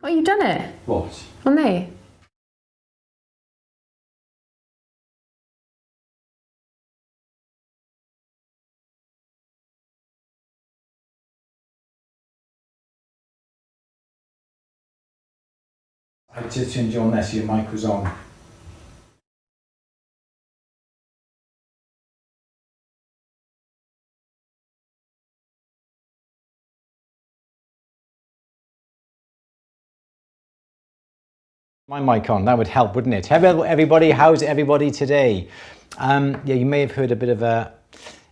Oh, you've done it? What? On there? I just turned you on there so your mic was on. My mic on, that would help, wouldn't it? Hello everybody, how's everybody today? Yeah, you may have heard a bit of a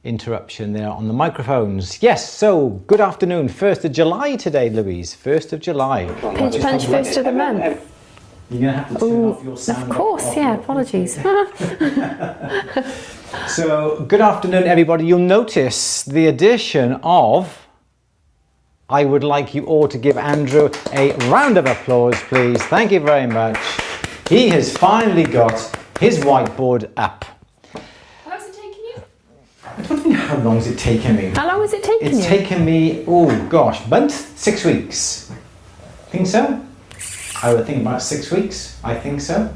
interruption there on the microphones. Yes, so good afternoon. 1st of July today, Louise. 1st of July. Pinch punch, first of the month. You're going to have to turn off your sound. Of course, yeah, apologies. So, good afternoon everybody. You'll notice the addition of... I would like you all to give Andrew a round of applause, please. Thank you very much. He has finally got his whiteboard up. How long has it taken you? I don't think how long has it taken me. How long has it taken you? It's taken me, oh gosh, month? 6 weeks. Think so? I would think about 6 weeks. I think so.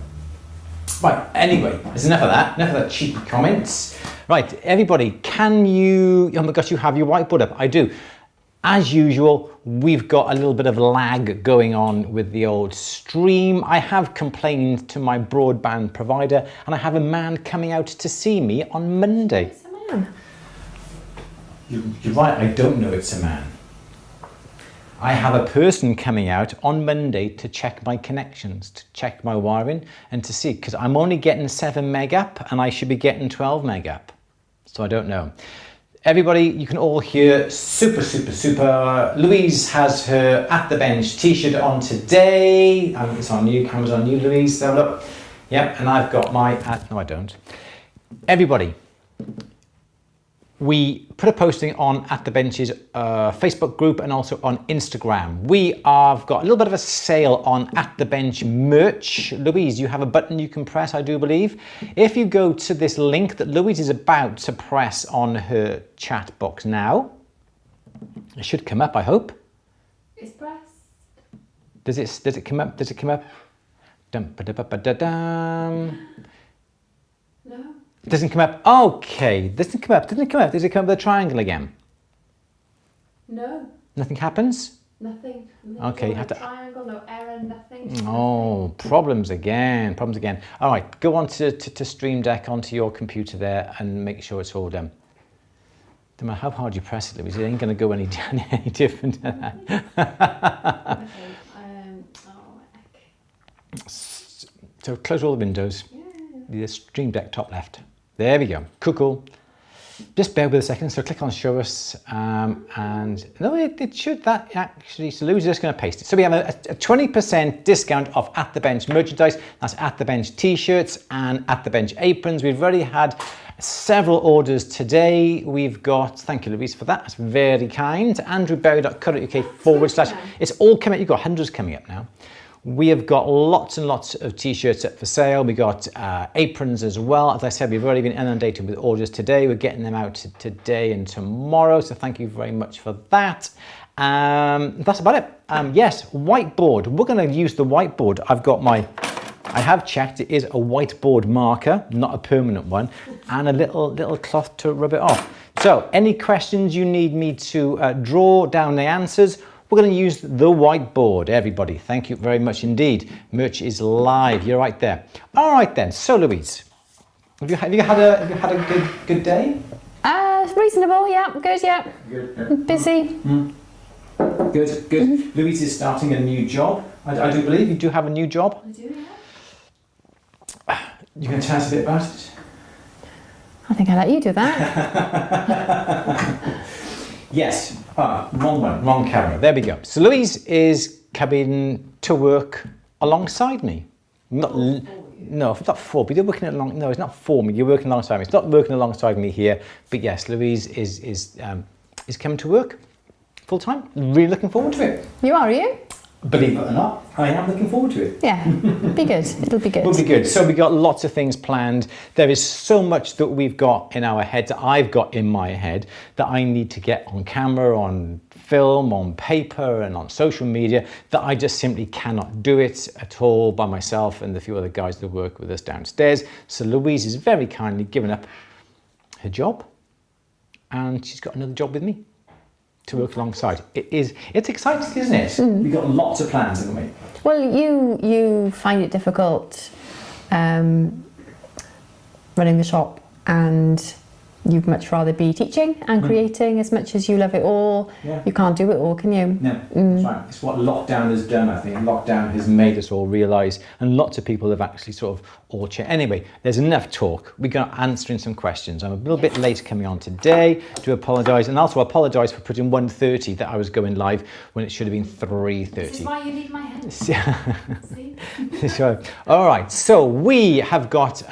Right, anyway, there's enough of that. Enough of that cheeky comments. Right, everybody, can you... Oh my gosh, you have your whiteboard up. I do. As usual, we've got a little bit of lag going on with the old stream. I have complained to my broadband provider and I have a man coming out to see me on Monday. It's a man. You're right, I don't know it's a man. I have a person coming out on Monday to check my connections, to check my wiring and to see, because I'm only getting 7 meg up and I should be getting 12 meg up. So I don't know. Everybody, you can all hear super, super, super. Louise has her At The Bench t-shirt on today. It's on you, camera's on you, Louise, stand up. Yep, and I've got my, no I don't. Everybody, we put a posting on At The Bench's Facebook group and also on Instagram. We have got a little bit of a sale on At The Bench merch. Louise, you have a button you can press, I do believe. If you go to this link that Louise is about to press on her chat box now, it should come up, I hope. It's pressed. Does it come up? Does it come up? Dum, ba, da, ba, da, dum. No. Doesn't come up. Okay, doesn't come up. Doesn't it come up? Does it come up with a triangle again? No. Nothing happens? Nothing. Okay, you have to... triangle, no error, nothing. Oh, problems again, problems again. All right, go on to Stream Deck onto your computer there and make sure it's all done. No matter how hard you press it, Louise, it ain't going to go any different than that. Okay. So close all the windows. Yeah. The Stream Deck top left. There we go. Cool. Just bear with a second. So click on show us and no, it should that actually. So Louise is just going to paste it. So we have a 20% discount off At The Bench merchandise. That's At The Bench t-shirts and At The Bench aprons. We've already had several orders today. We've got, thank you Louise for that. That's very kind. andrewberry.co.uk/. It's all coming. You've got hundreds coming up now. We have got lots and lots of t-shirts up for sale. We got aprons as well. As I said, we've already been inundated with orders today. We're getting them out today and tomorrow. So thank you very much for that. That's about it. Yes, whiteboard. We're going to use the whiteboard. I have checked. It is a whiteboard marker, not a permanent one, and a little cloth to rub it off. So any questions you need me to draw down the answers, we're going to use the whiteboard, everybody. Thank you very much indeed. Merch is live. You're right there. All right then. So Louise, have you had a good day? Reasonable. Yeah. Good. Yeah. Good. Busy. Good. Mm-hmm. Louise is starting a new job. I do believe you do have a new job. I do. Yeah. You can tell us a bit about it. I think I'll let you do that. Yes. Wrong one, wrong camera. There we go. So Louise is coming to work alongside me. No, it's not for me. You're working along. No, it's not for me. You're working alongside me. It's not working alongside me here. But yes, Louise is coming to work full time. Really looking forward to it. You are you? believe it or not, I am looking forward to it. Yeah, be good. It'll be good. It'll be good. So we got lots of things planned. There is so much that we've got in our head, that I've got in my head, that I need to get on camera, on film, on paper, and on social media, that I just simply cannot do it at all by myself and the few other guys that work with us downstairs. So Louise has very kindly given up her job, and she's got another job with me to work alongside. It's exciting, isn't it? We've got lots of plans, haven't we? Well, you find it difficult running the shop, and you'd much rather be teaching and creating as much as you love it all. Yeah. You can't do it all, can you? No, that's right. It's what lockdown has done, I think. Lockdown has made us all realise, and lots of people have actually sort of all changed. Anyway, there's enough talk. We're going to answering some questions. I'm a little bit late coming on today. Do apologise, and also apologise for putting 1:30 that I was going live when it should have been 3:30. This is why you need my help. See? So, all right, so we have got...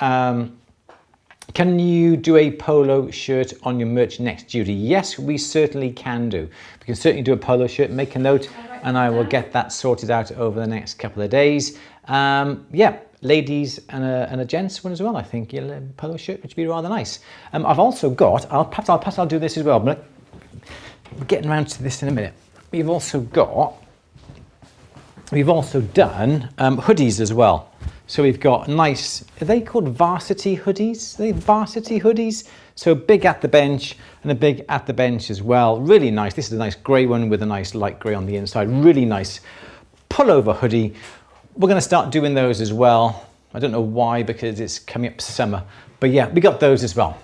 can you do a polo shirt on your merch next duty? Yes, we certainly can do. We can certainly do a polo shirt, make a note, and I will get that sorted out over the next couple of days. Yeah, ladies and a gents one as well, I think. Yeah, a polo shirt, which would be rather nice. I've also got, perhaps I'll do this as well, but we're getting around to this in a minute. We've also done hoodies as well. So we've got nice, are they called varsity hoodies? Are they varsity hoodies? So big at the bench and a big at the bench as well. Really nice. This is a nice grey one with a nice light grey on the inside. Really nice pullover hoodie. We're going to start doing those as well. I don't know why, because it's coming up summer. But yeah, we got those as well.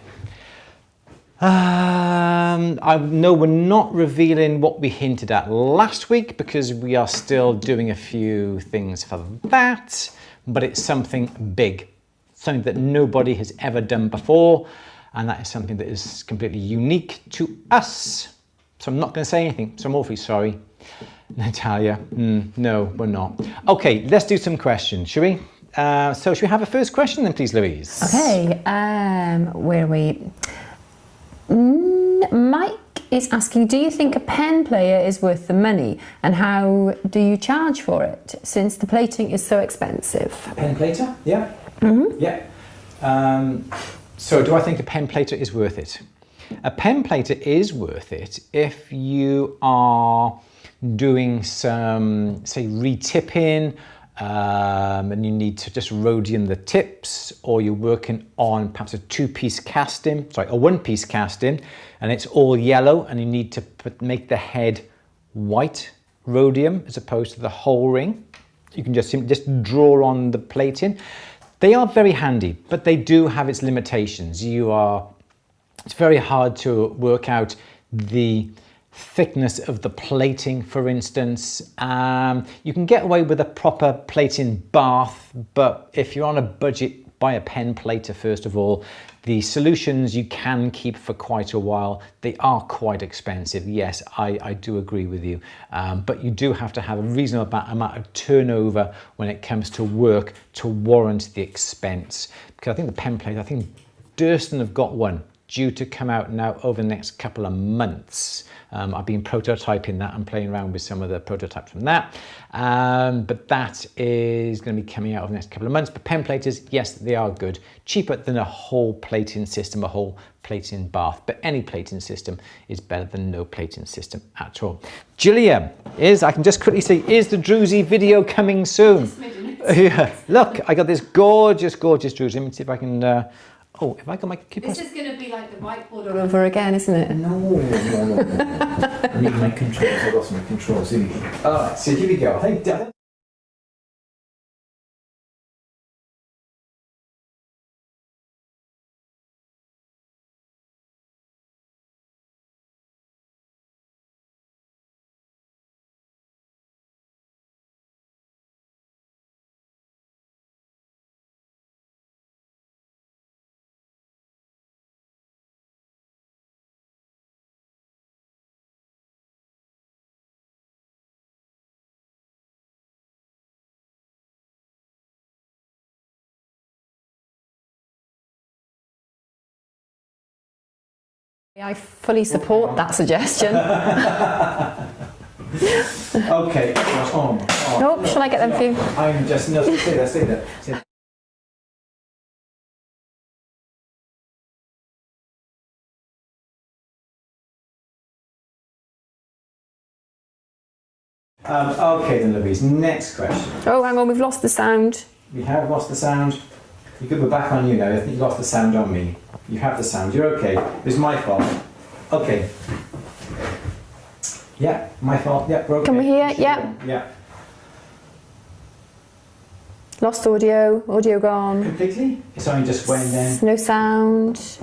I know we're not revealing what we hinted at last week, because we are still doing a few things for that. But it's something big, something that nobody has ever done before, and that is something that is completely unique to us. So I'm not going to say anything, so I'm awfully sorry. Natalia, no, we're not. Okay, let's do some questions, shall we? So should we have a first question then, please, Louise? Okay, where are we? Mike is asking, do you think a pen player is worth the money, and how do you charge for it, since the plating is so expensive? A pen plater? Yeah. Yeah. So do I think a pen plater is worth it? A pen plater is worth it if you are doing some, say, re-tipping, and you need to just rhodium the tips, or you're working on perhaps a one-piece casting, and it's all yellow, and you need to make the head white rhodium as opposed to the whole ring. You can just draw on the plating. They are very handy, but they do have its limitations. It's very hard to work out the thickness of the plating, for instance. You can get away with a proper plating bath, but if you're on a budget, buy a pen plater first of all. The solutions you can keep for quite a while. They are quite expensive. Yes, I do agree with you. But you do have to have a reasonable amount of turnover when it comes to work to warrant the expense. Because I think the pen plater, I think Durston have got one due to come out now over the next couple of months. I've been prototyping that and playing around with some of the prototypes from that. But that is going to be coming out over the next couple of months. But pen platers, yes, they are good. Cheaper than a whole plating system, a whole plating bath. But any plating system is better than no plating system at all. Julia, I can just quickly say, is the Druzy video coming soon? Yeah, look, I got this gorgeous Druzy. Let me see if I can... if I got my keeper. This is going to be like the whiteboard all over again, isn't it? No. I need my controls. I lost my controls. Alright, so here we go. I think I fully support that suggestion. Okay. Oh. Nope, shall I get them for you? I'm just, no, stay there, stay there. Stay there. Okay then, Louise, next question. Oh, hang on, we've lost the sound. We have lost the sound. You could be back on you now. I think you lost the sound on me. You have the sound. You're okay. It's my fault. Okay. Yeah, my fault. Yeah, we're okay. Can we hear? Yeah. Yeah. Lost audio. Audio gone. Completely? It's only just when then. No sound.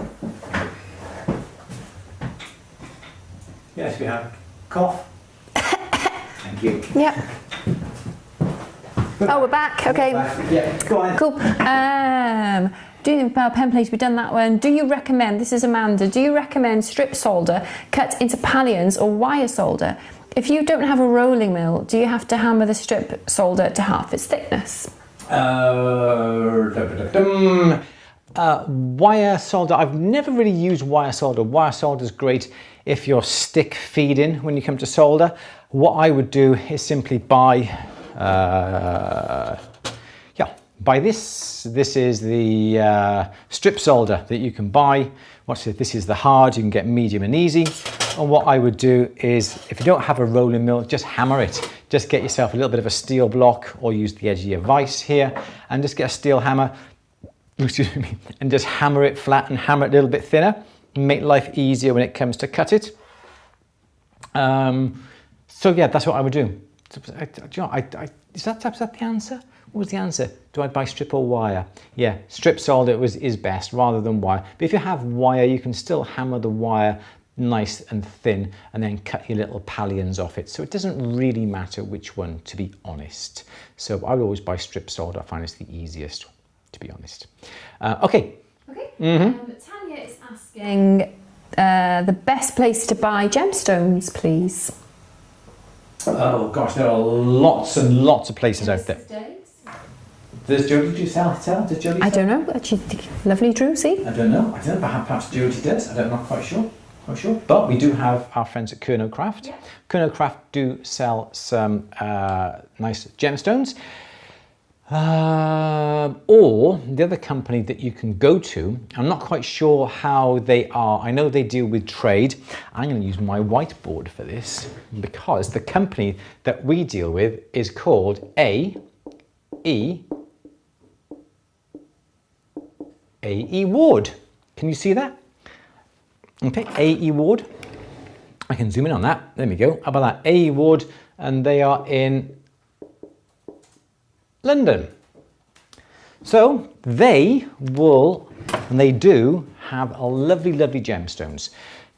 Yes, we have. Cough. Thank you. Yep. Oh, we're back. Okay. Yeah, go on. Cool. Doing the pen plate, we've done that one. Do you recommend, this is Amanda, do you recommend strip solder cut into pallions or wire solder? If you don't have a rolling mill, do you have to hammer the strip solder to half its thickness? Wire solder, I've never really used wire solder. Wire solder is great if you're stick feeding when you come to solder. What I would do is simply buy this. This is the strip solder that you can buy. Watch this. This is the hard. You can get medium and easy. And what I would do is, if you don't have a rolling mill, just hammer it. Just get yourself a little bit of a steel block, or use the edge of your vise here, and just get a steel hammer. Excuse me, and just hammer it flat and hammer it a little bit thinner. Make life easier when it comes to cut it. So yeah, that's what I would do. Is that the answer? What was the answer? Do I buy strip or wire? Yeah, strip solder is best rather than wire. But if you have wire, you can still hammer the wire nice and thin and then cut your little pallions off it. So it doesn't really matter which one, to be honest. So I would always buy strip solder. I find it's the easiest, to be honest. Okay. Okay. Tanya is asking the best place to buy gemstones, please. Oh gosh, there are lots and lots of places out there. Does Jodie do sell? Does Jodie sell? I don't know. Actually, lovely Drew, see? I don't know. Perhaps Jodie does. I'm not quite sure. But we do have our friends at Kerno Craft. Yeah. Kerno Craft do sell some nice gemstones. Or the other company that you can go to, I'm not quite sure how they are. I know they deal with trade. I'm going to use my whiteboard for this because the company that we deal with is called AE Ward. Can you see that? Okay, AE Ward. I can zoom in on that. There we go. How about that? AE Ward, and they are in London. So they will, and they do have a lovely gemstones.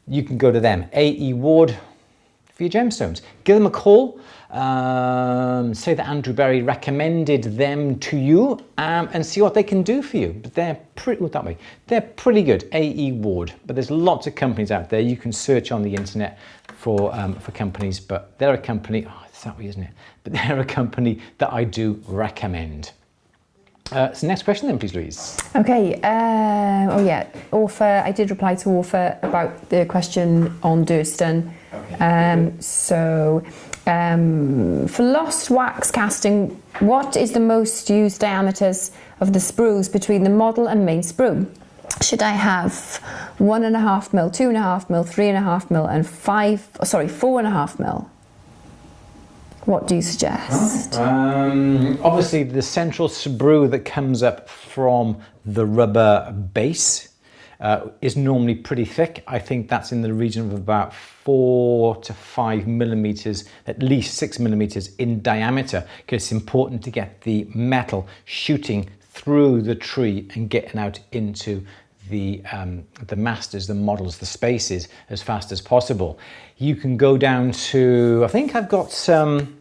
You can go to them, AE Ward, for your gemstones. Give them a call. Say that Andrew Berry recommended them to you, and see what they can do for you. But they're they're pretty good. AE Ward. But there's lots of companies out there. You can search on the internet for companies, but they're a company. Oh, it's that way, isn't it? But they're a company that I do recommend. So next question then, please, Louise. Okay. Oh yeah, Orpha. I did reply to Orpha about the question on Durston. Okay. For lost wax casting, what is the most used diameters of the sprues between the model and main sprue? Should I have 1.5 mil, 2.5 mil, 3.5 mil, and 4.5 mil? What do you suggest? Obviously, the central sprue that comes up from the rubber base is normally pretty thick. I think that's in the region of about 4 to 5 millimeters, at least 6 millimeters in diameter, because it's important to get the metal shooting through the tree and getting out into the masters, the models, the spaces as fast as possible. You can go down to, I think I've got some,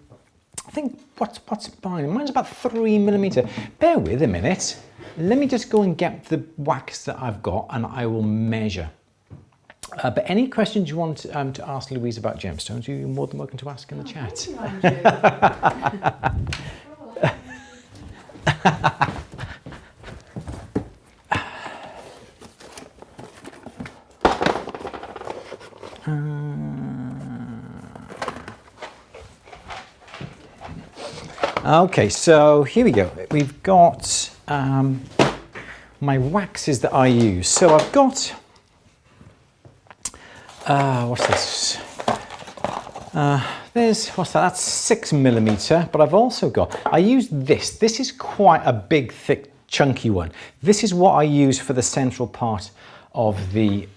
what's mine? Mine's about 3 millimeter. Bear with a minute. Let me just go and get the wax that I've got and I will measure. But any questions you want to ask Louise about gemstones, you're more than welcome to ask in the chat. Okay, so here we go. We've got my waxes that I use. So I've got, what's this? What's that? That's 6mm, but I've also got, I use this. This is quite a big, thick, chunky one. This is what I use for the central part of the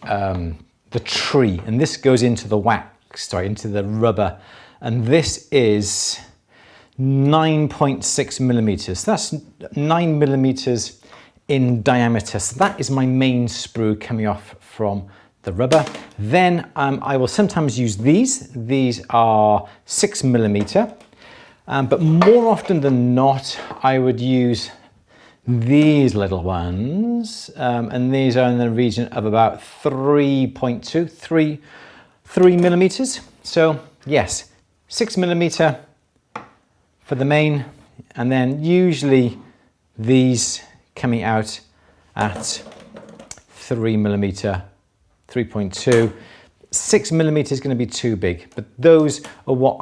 tree, and this goes into the wax, sorry, into the rubber, and this is 9.6mm. That's 9mm in diameter. So that is my main sprue coming off from the rubber. Then I will sometimes use these. These are 6mm, but more often than not, I would use these little ones, and these are in the region of about 3.2, 3 So yes, 6mm for the main, and then usually these coming out at 3mm, 3.2. 6mm is going to be too big, but those are what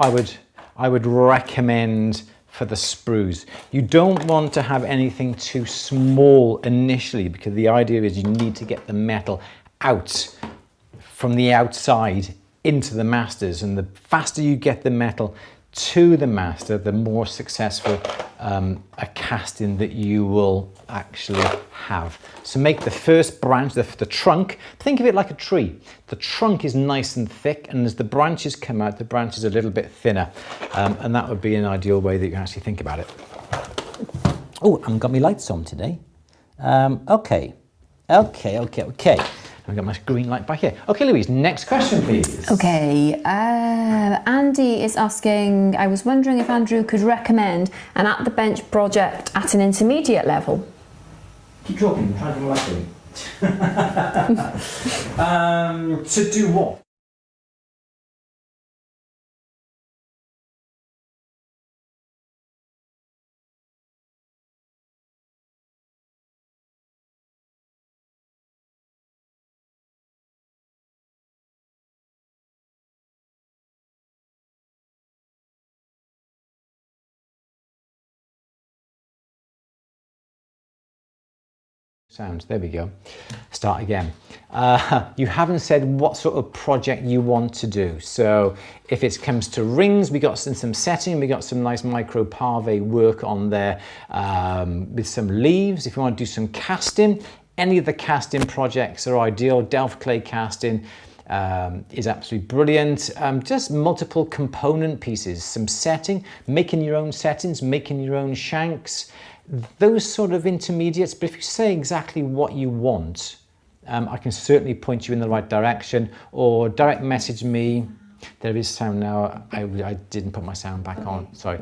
I would recommend for the sprues. You don't want to have anything too small initially, because the idea is you need to get the metal out from the outside into the masters, and the faster you get the metal to the master, the more successful a casting that you will actually have. So make the first branch, the trunk, think of it like a tree. The trunk is nice and thick, and as the branches come out, the branch is a little bit thinner, and that would be an ideal way that you can actually think about it. Oh, I haven't got my lights on today. Okay. I've got my green light back here. Okay, Louise, next question, please. Okay, Andy is asking, I was wondering if Andrew could recommend an at the bench project at an intermediate level. Keep talking, try to like to do what? Sounds, there we go. Start again. You haven't said what sort of project you want to do. So if it comes to rings, we got some setting, we got some nice micro pave work on there with some leaves. If you want to do some casting, any of the casting projects are ideal. Delft clay casting is absolutely brilliant. Just multiple component pieces, some setting, making your own settings, making your own shanks, those sort of intermediates. But if you say exactly what you want, I can certainly point you in the right direction, or direct message me. There is sound now. I didn't put my sound back on, sorry.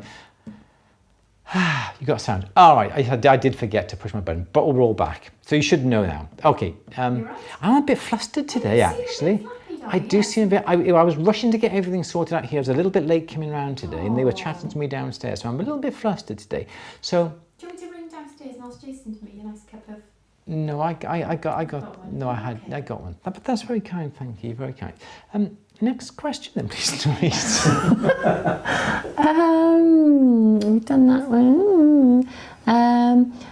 You got sound. All right, I did forget to push my button, but we're all back. So you should know now. Okay, I'm a bit flustered today, actually. I do seem a bit, I was rushing to get everything sorted out here. I was a little bit late coming around today, and they were chatting to me downstairs, so I'm a little bit flustered today. So, do you want me to ring downstairs and ask Jason to make you a nice cup of... No, I got no, I got one. But that's very kind, thank you, very kind. Next question then, please, Louise. We've done that one.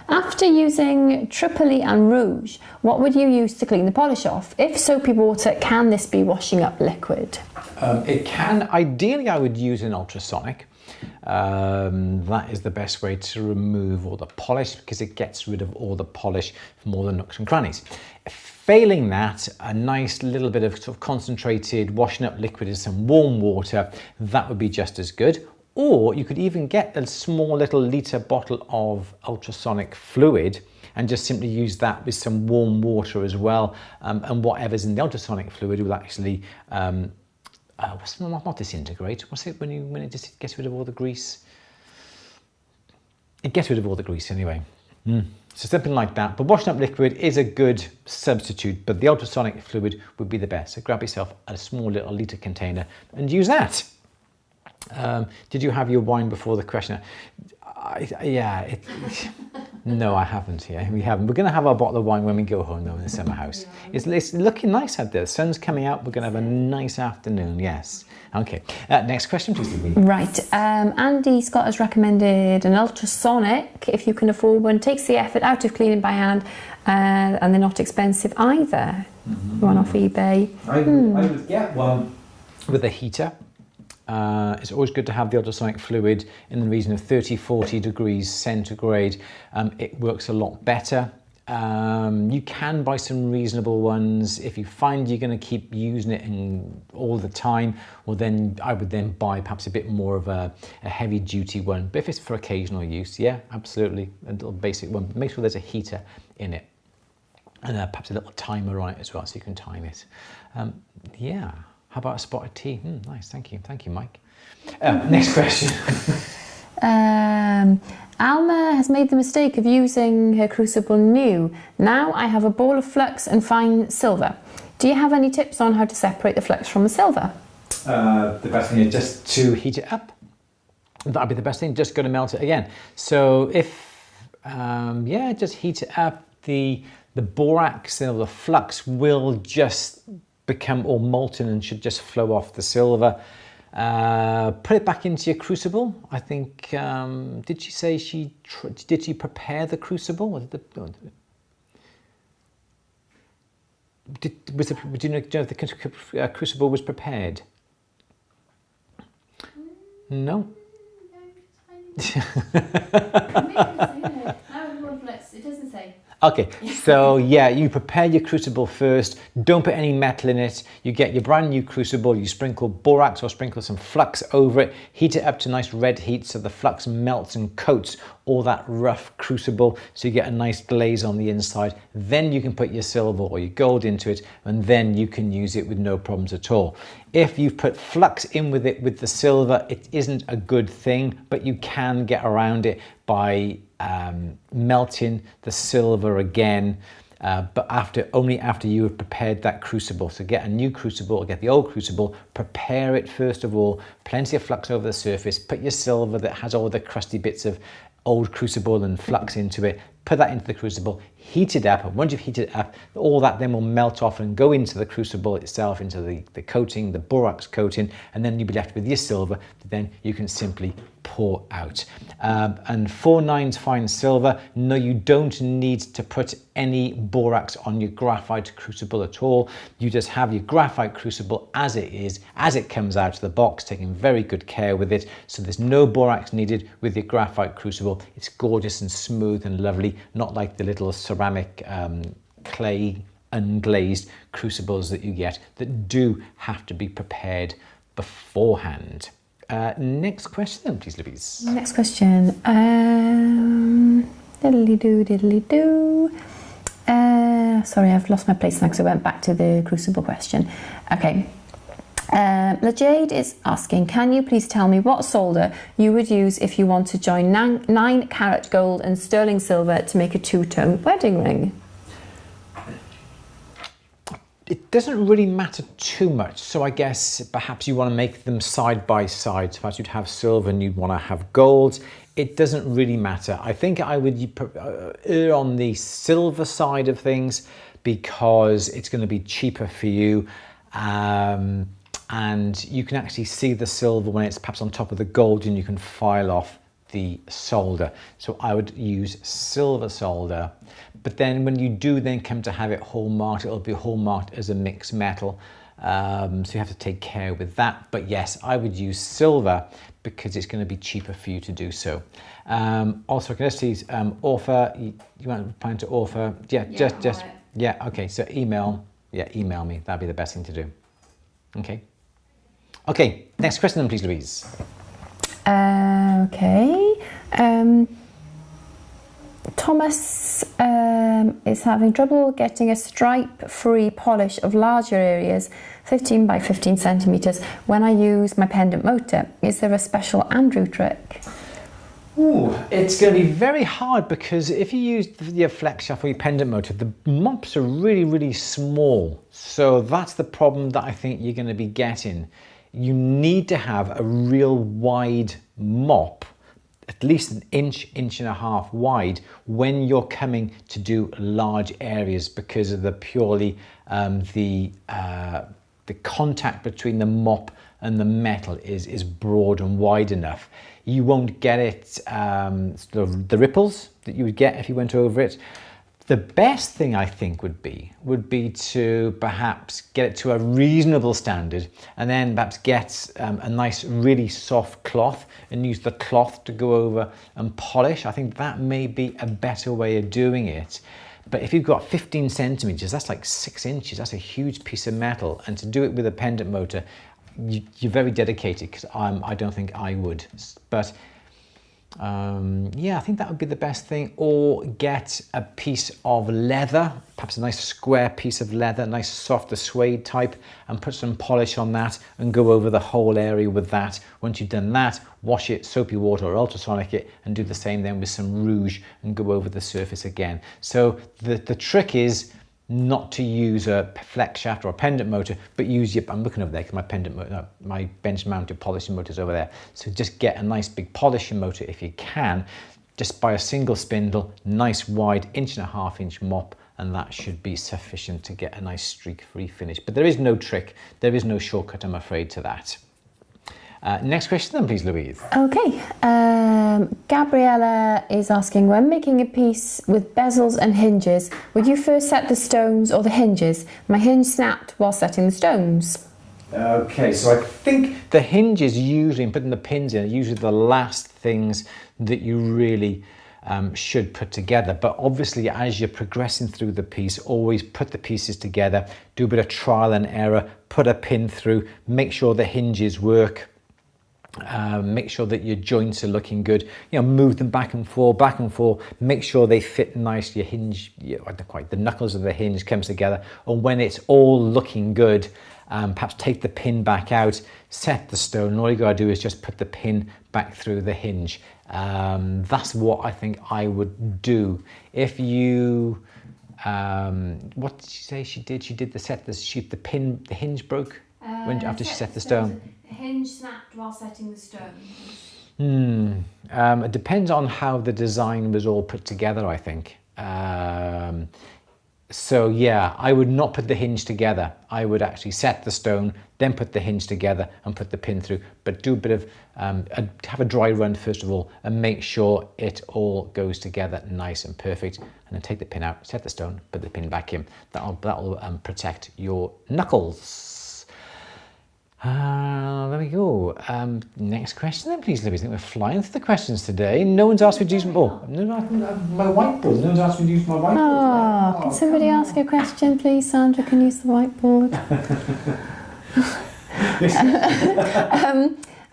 After using Tripoli and Rouge, what would you use to clean the polish off? If soapy water, can this be washing up liquid? It can. Ideally, I would use an ultrasonic. That is the best way to remove all the polish, because it gets rid of all the polish from all the nooks and crannies. Failing that, a nice little bit of sort of concentrated washing up liquid in some warm water, that would be just as good. Or you could even get a small little litre bottle of ultrasonic fluid and just simply use that with some warm water as well, and whatever's in the ultrasonic fluid will actually not disintegrate. What's it when it just gets rid of all the grease? It gets rid of all the grease anyway. So something like that. But washing up liquid is a good substitute, but the ultrasonic fluid would be the best. So grab yourself a small little litre container and use that. Did you have your wine before the question? Yeah. No, I haven't. Yeah, we haven't. We're going to have our bottle of wine when we go home, though, in the summer house. It's looking nice out there. The sun's coming out. We're going to have a nice afternoon. Yes. Okay. Next question, please. Right. Andy Scott has recommended an ultrasonic, if you can afford one. Takes the effort out of cleaning by hand, and they're not expensive either. One off eBay. I would get one with a heater. It's always good to have the ultrasonic fluid in the region of 30-40 degrees centigrade. It works a lot better. You can buy some reasonable ones. If you find you're going to keep using it all the time, well then I would then buy perhaps a bit more of a heavy duty one. But if it's for occasional use, yeah, absolutely, a little basic one. Make sure there's a heater in it. And perhaps a little timer on it as well, so you can time it. Yeah, how about a spot of tea? Nice, thank you, Mike. Next question. Alma has made the mistake of using her crucible new. Now I have a ball of flux and fine silver. Do you have any tips on how to separate the flux from the silver? The best thing is just to heat it up. That'd be the best thing, just going to melt it again. So if, just heat it up. The borax or the flux will just become all molten and should just flow off the silver. Put it back into your crucible. I think, did she say did she prepare the crucible? Do you know if the crucible was prepared? No? It doesn't say. Okay, so yeah, you prepare your crucible first. Don't put any metal in it. You get your brand new crucible, you sprinkle borax or sprinkle some flux over it, heat it up to nice red heat so the flux melts and coats all that rough crucible so you get a nice glaze on the inside. Then you can put your silver or your gold into it, and then you can use it with no problems at all. If you've put flux in with it with the silver, it isn't a good thing, but you can get around it by melting the silver again, but only after you have prepared that crucible. So get a new crucible or get the old crucible, prepare it first of all, plenty of flux over the surface, put your silver that has all the crusty bits of old crucible and flux into it, put that into the crucible, heat it up, and once you've heated it up, all that then will melt off and go into the crucible itself, into the coating, the borax coating, and then you'll be left with your silver that then you can simply pour out. And 4/9 fine silver, no, you don't need to put any borax on your graphite crucible at all. You just have your graphite crucible as it is, as it comes out of the box, taking very good care with it. So there's no borax needed with your graphite crucible. It's gorgeous and smooth and lovely, not like the little ceramic clay unglazed crucibles that you get that do have to be prepared beforehand. Next question then, please, Louise. Next question. Diddly-doo. Sorry, I've lost my place now because I went back to the crucible question. Okay. LaJade is asking, can you please tell me what solder you would use if you want to join 9 carat gold and sterling silver to make a 2-tone wedding ring? It doesn't really matter too much. So I guess perhaps you want to make them side by side. So perhaps you'd have silver and you'd want to have gold. It doesn't really matter. I think I would err on the silver side of things because it's going to be cheaper for you. And you can actually see the silver when it's perhaps on top of the gold, and you can file off the solder. So I would use silver solder. But then when you do then come to have it hallmarked, it'll be hallmarked as a mixed metal. So you have to take care with that. But yes, I would use silver because it's going to be cheaper for you to do so. Also, can I just see, author, you want to plan to author? Yeah, okay, so email me. That'd be the best thing to do. Okay, next question then, please, Louise. Okay. Thomas is having trouble getting a stripe-free polish of larger areas, 15 by 15 centimeters, when I use my pendant motor. Is there a special Andrew trick? Ooh, it's going to be very hard because if you use your flex shaft or your pendant motor, the mops are really, really small. So that's the problem that I think you're going to be getting. You need to have a real wide mop at least an inch, inch and a half wide when you're coming to do large areas, because of the purely the contact between the mop and the metal is broad and wide enough. You won't get it, sort of the ripples that you would get if you went over it. The best thing I think would be to perhaps get it to a reasonable standard, and then perhaps get a nice really soft cloth and use the cloth to go over and polish. I think that may be a better way of doing it. But if you've got 15 centimeters, that's like 6 inches. That's a huge piece of metal. And to do it with a pendant motor, you're very dedicated, because I don't think I would. But yeah, I think that would be the best thing. Or get a piece of leather, perhaps a nice square piece of leather, nice soft suede type, and put some polish on that and go over the whole area with that. Once you've done that, wash it, soapy water or ultrasonic it, and do the same then with some rouge and go over the surface again. So the trick is not to use a flex shaft or a pendant motor, but use your, I'm looking over there because my pendant motor, my bench mounted polishing motor is over there. So just get a nice big polishing motor if you can, just buy a single spindle, nice wide 1.5 inch mop, and that should be sufficient to get a nice streak-free finish. But there is no trick, there is no shortcut, I'm afraid, to that. Next question then, please, Louise. Okay, Gabriella is asking, when making a piece with bezels and hinges, would you first set the stones or the hinges? My hinge snapped while setting the stones. Okay, so I think the hinges usually, and putting the pins in, are usually the last things that you really should put together. But obviously, as you're progressing through the piece, always put the pieces together, do a bit of trial and error, put a pin through, make sure the hinges work. Make sure that your joints are looking good, you know, move them back and forth, make sure they fit nicely. Your hinge, the knuckles of the hinge comes together, and when it's all looking good, perhaps take the pin back out, set the stone, and all you gotta do is just put the pin back through the hinge. That's what I think I would do. If you, what did she say she did? She did the hinge broke after she set the stone. The hinge snapped while setting the stones. It depends on how the design was all put together, I think. So yeah, I would not put the hinge together. I would actually set the stone, then put the hinge together and put the pin through. But do a bit of, have a dry run first of all, and make sure it all goes together nice and perfect. And then take the pin out, set the stone, put the pin back in. That'll protect your knuckles. There we go. Next question then, please, Louise. I think we're flying through the questions today. No one's asked me to use my whiteboard. No one's asked me to use my whiteboard. Can somebody ask a question, please? Sandra can use the whiteboard.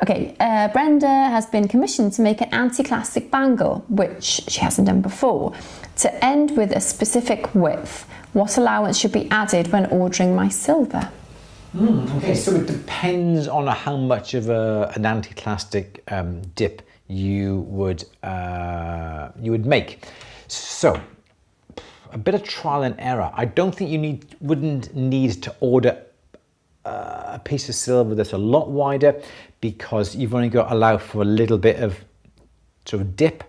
Okay, Brenda has been commissioned to make an anti-clastic bangle, which she hasn't done before, to end with a specific width. What allowance should be added when ordering my silver? Okay, so it depends on how much of an anti-clastic dip you would make. So a bit of trial and error. I don't think you wouldn't need to order a piece of silver that's a lot wider, because you've only got to allow for a little bit of sort of dip.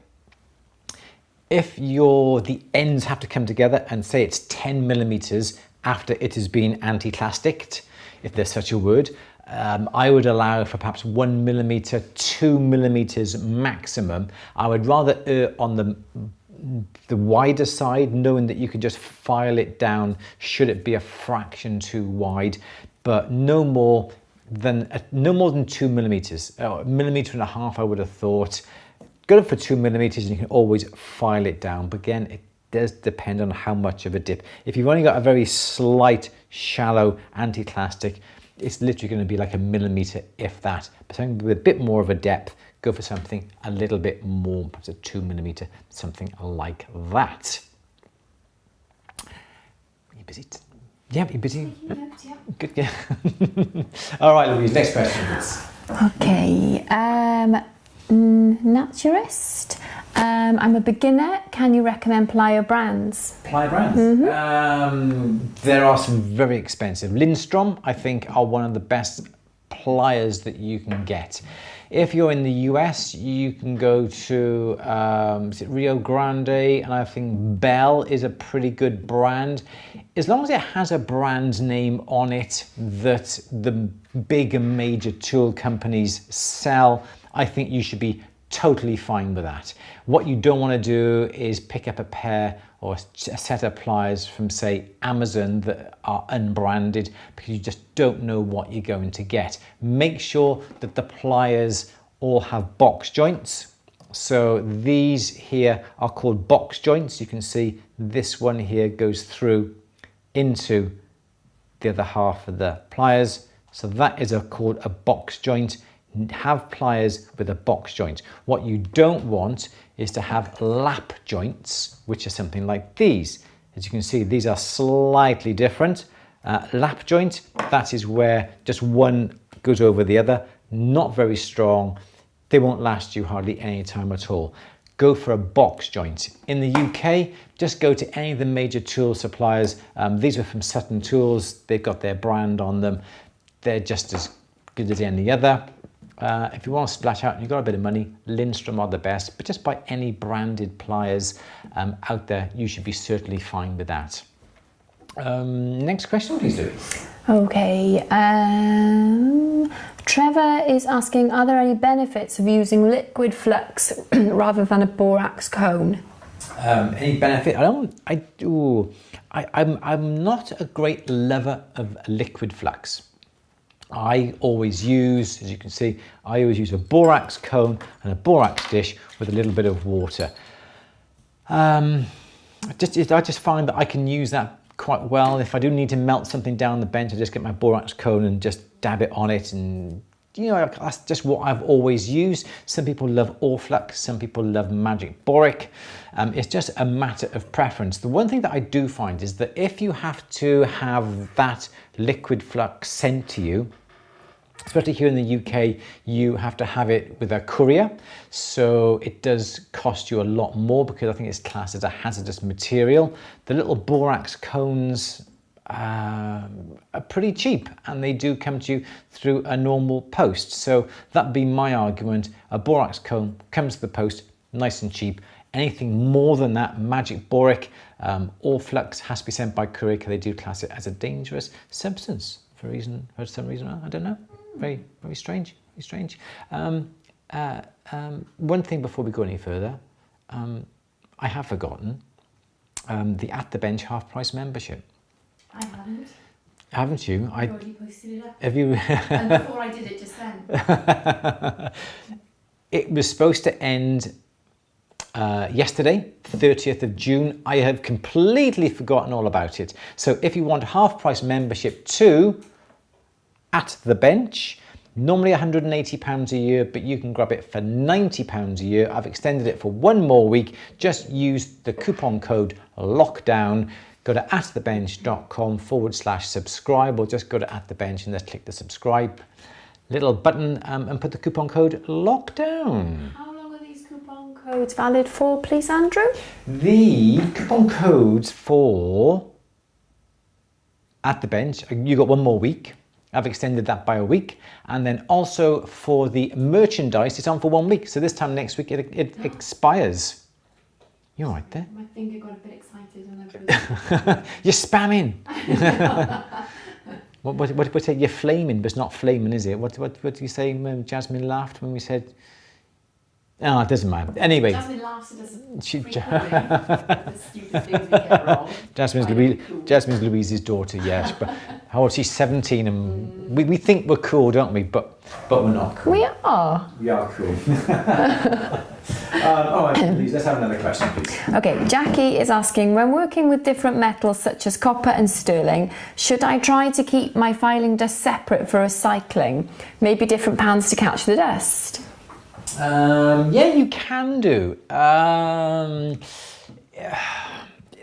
If the ends have to come together, and say it's 10 millimeters after it has been anti-clasticed, if there's such a word, I would allow for perhaps 1 millimeter, 2 millimeters maximum. I would rather err on the wider side, knowing that you can just file it down should it be a fraction too wide, but no more than 2 millimeters, or 1.5 millimeters I would have thought. Go for 2 millimeters and you can always file it down. But again, it does depend on how much of a dip. If you've only got a very slight, shallow anti-clastic, it's literally going to be like 1 millimeter, if that. But something with a bit more of a depth, go for something a little bit more, perhaps a 2 millimeter, something like that. Are you busy? Yeah, you're busy? Yeah. Good, yeah. All right, Louise, next question, please. Okay, naturist. I'm a beginner. Can you recommend plier brands? Plier brands? There are some very expensive. Lindstrom, I think, are one of the best pliers that you can get. If you're in the US, you can go to is it Rio Grande, and I think Bell is a pretty good brand. As long as it has a brand name on it that the big and major tool companies sell, I think you should be totally fine with that. What you don't want to do is pick up a pair or a set of pliers from, say, Amazon that are unbranded, because you just don't know what you're going to get. Make sure that the pliers all have box joints. So these here are called box joints. You can see this one here goes through into the other half of the pliers. So that is called a box joint. Have pliers with a box joint. What you don't want is to have lap joints, which are something like these. As you can see, these are slightly different. Lap joint, that is where just one goes over the other, not very strong. They won't last you hardly any time at all. Go for a box joint. In the UK, just go to any of the major tool suppliers. These are from Sutton Tools. They've got their brand on them. They're just as good as any other. If you want to splash out and you've got a bit of money, Lindstrom are the best, but just buy any branded pliers out there. You should be certainly fine with that. Next question, please, Louise. Okay, Trevor is asking, are there any benefits of using liquid flux rather than a borax cone? Any benefit? I'm not a great lover of liquid flux. I always use, as you can see, I always use a borax cone and a borax dish with a little bit of water. I just find that I can use that quite well. If I do need to melt something down the bench, I just get my borax cone and just dab it on it, and you know, that's just what I've always used. Some people love Orflux, some people love magic boric. It's just a matter of preference. The one thing that I do find is that if you have to have that liquid flux sent to you, especially here in the UK, you have to have it with a courier. So it does cost you a lot more because I think it's classed as a hazardous material. The little borax cones are pretty cheap, and they do come to you through a normal post. So that'd be my argument. A borax cone comes to the post, nice and cheap. Anything more than that, magic boric or flux, has to be sent by courier because they do class it as a dangerous substance for some reason, I don't know. Very, very strange, very strange. One thing before we go any further, I have forgotten the At The Bench half price membership. I haven't. Haven't you? I already posted it up. Have you? And before I did it just then. It was supposed to end yesterday, 30th of June. I have completely forgotten all about it. So if you want half price membership to At The Bench, normally £180 a year, but you can grab it for £90 a year. I've extended it for one more week. Just use the coupon code LOCKDOWN. Go to atthebench.com/subscribe, or just go to At The Bench and just click the subscribe little button and put the coupon code LOCKDOWN. How long are these coupon codes valid for, please, Andrew? The coupon codes for At The Bench, you got one more week. I've extended that by a week. And then also for the merchandise, it's on for 1 week. So this time next week, it expires. You're right there. My finger got a bit excited and I You're spamming. What say? You're flaming, but it's not flaming, is it? What do you say? Jasmine laughed when we said. Oh, it doesn't matter. Anyway. Jasmine laughs, it doesn't freak me. The stupid things we get wrong. Jasmine's Louise's daughter, yes. But how old? She's 17, and we think we're cool, don't we? But we're not cool. We are. We are cool. All right, Louise, let's have another question, please. Okay, Jackie is asking, when working with different metals such as copper and sterling, should I try to keep my filing dust separate for recycling? Maybe different pans to catch the dust? Yeah, you can do.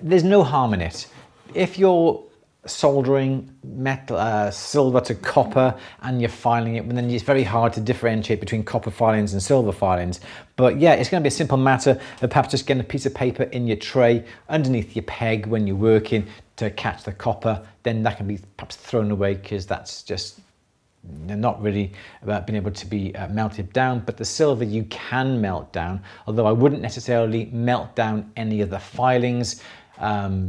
There's no harm in it. If you're soldering metal, silver to copper, and you're filing it, then it's very hard to differentiate between copper filings and silver filings. But yeah, it's going to be a simple matter of perhaps just getting a piece of paper in your tray underneath your peg when you're working to catch the copper. Then that can be perhaps thrown away because that's just they're not really about being able to be melted down, but the silver you can melt down, although I wouldn't necessarily melt down any of the filings.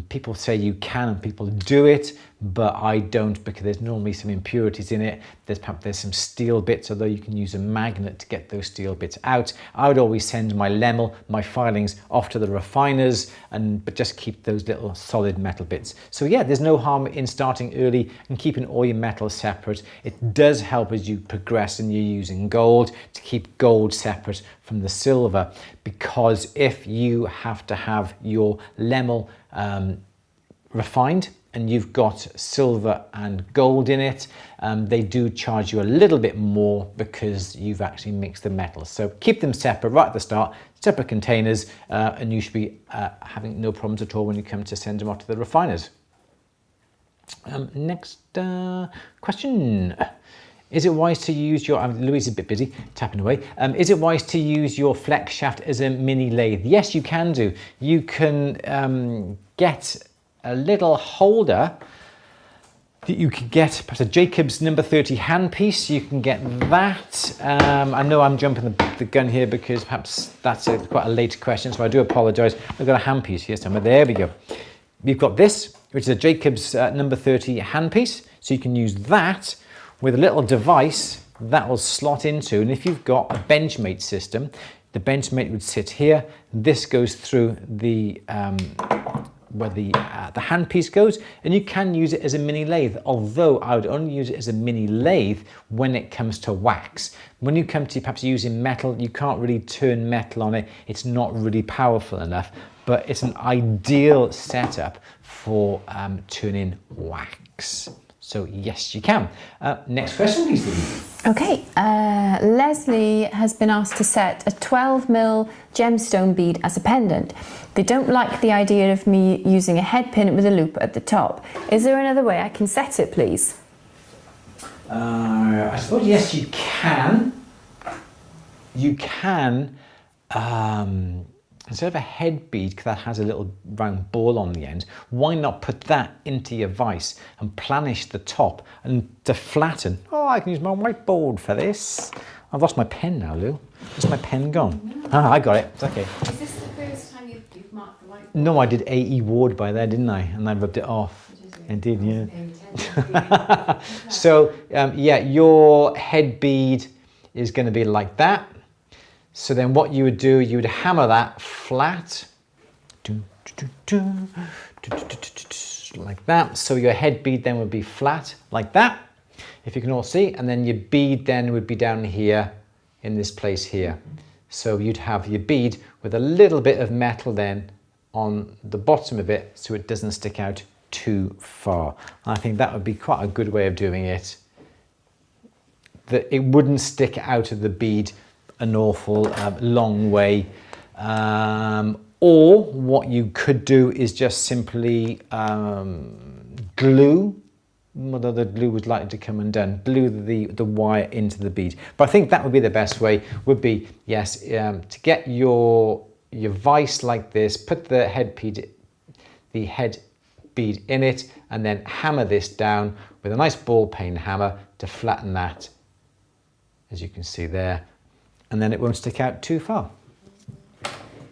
People say you can and people do it, but I don't, because there's normally some impurities in it. There's some steel bits, although you can use a magnet to get those steel bits out. I would always send my lemel, my filings, off to the refiners, but just keep those little solid metal bits. So yeah, there's no harm in starting early and keeping all your metals separate. It does help as you progress and you're using gold to keep gold separate from the silver, because if you have to have your lemel refined and you've got silver and gold in it, they do charge you a little bit more because you've actually mixed the metals. So keep them separate right at the start, separate containers, and you should be having no problems at all when you come to send them off to the refiners. Next question. Is it wise to use your, Louise is a bit busy tapping away. Is it wise to use your flex shaft as a mini lathe? Yes, you can do. You can get a little holder that you can get, perhaps a Jacobs number 30 handpiece. You can get that. I know I'm jumping the gun here because perhaps that's quite a late question, so I do apologise. I've got a handpiece here somewhere. There we go. You've got this, which is a Jacobs number 30 handpiece. So you can use that with a little device that will slot into, and if you've got a Benchmate system, the Benchmate would sit here. This goes through the where the handpiece goes, and you can use it as a mini lathe, although I would only use it as a mini lathe when it comes to wax. When you come to perhaps using metal, you can't really turn metal on it. It's not really powerful enough, but it's an ideal setup for turning wax. So yes, you can. Next question, please, Louise. Okay, Leslie has been asked to set a 12mm gemstone bead as a pendant. They don't like the idea of me using a head pin with a loop at the top. Is there another way I can set it, please? I suppose yes, you can. You can, instead of a head bead that has a little round ball on the end, why not put that into your vise and planish the top and to flatten? Oh, I can use my whiteboard for this. I've lost my pen now, Lou. Where's my pen gone? Ah, I got it. It's okay. Is this the first time you've marked the whiteboard? No, I did A.E. Ward by there, didn't I? And I rubbed it off. I did, yeah. So, yeah, your head bead is going to be like that. So then what you would do, you would hammer that flat, like that. So your head bead then would be flat, like that, if you can all see. And then your bead then would be down here, in this place here. So you'd have your bead with a little bit of metal then on the bottom of it, so it doesn't stick out too far. And I think that would be quite a good way of doing it. That it wouldn't stick out of the bead an awful long way. Or what you could do is just simply glue, although the glue was likely to come undone, glue the wire into the bead. But I think that would be the best way, would be, yes, to get your vise like this, put the head bead in it, and then hammer this down with a nice ball peen hammer to flatten that, as you can see there. And then it won't stick out too far.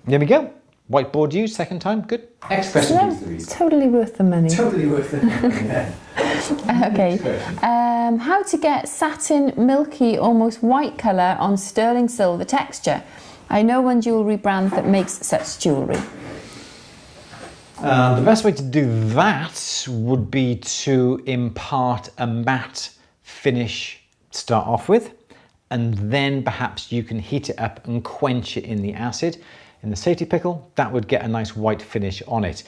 There we go. Whiteboard used, second time, good. Next question, please, Louise. Totally worth the money. Totally worth it. Yeah. Okay. How to get satin, milky, almost white colour on sterling silver texture? I know one jewellery brand that makes such jewellery. The best way to do that would be to impart a matte finish to start off with, and then perhaps you can heat it up and quench it in the acid. In the safety pickle, that would get a nice white finish on it.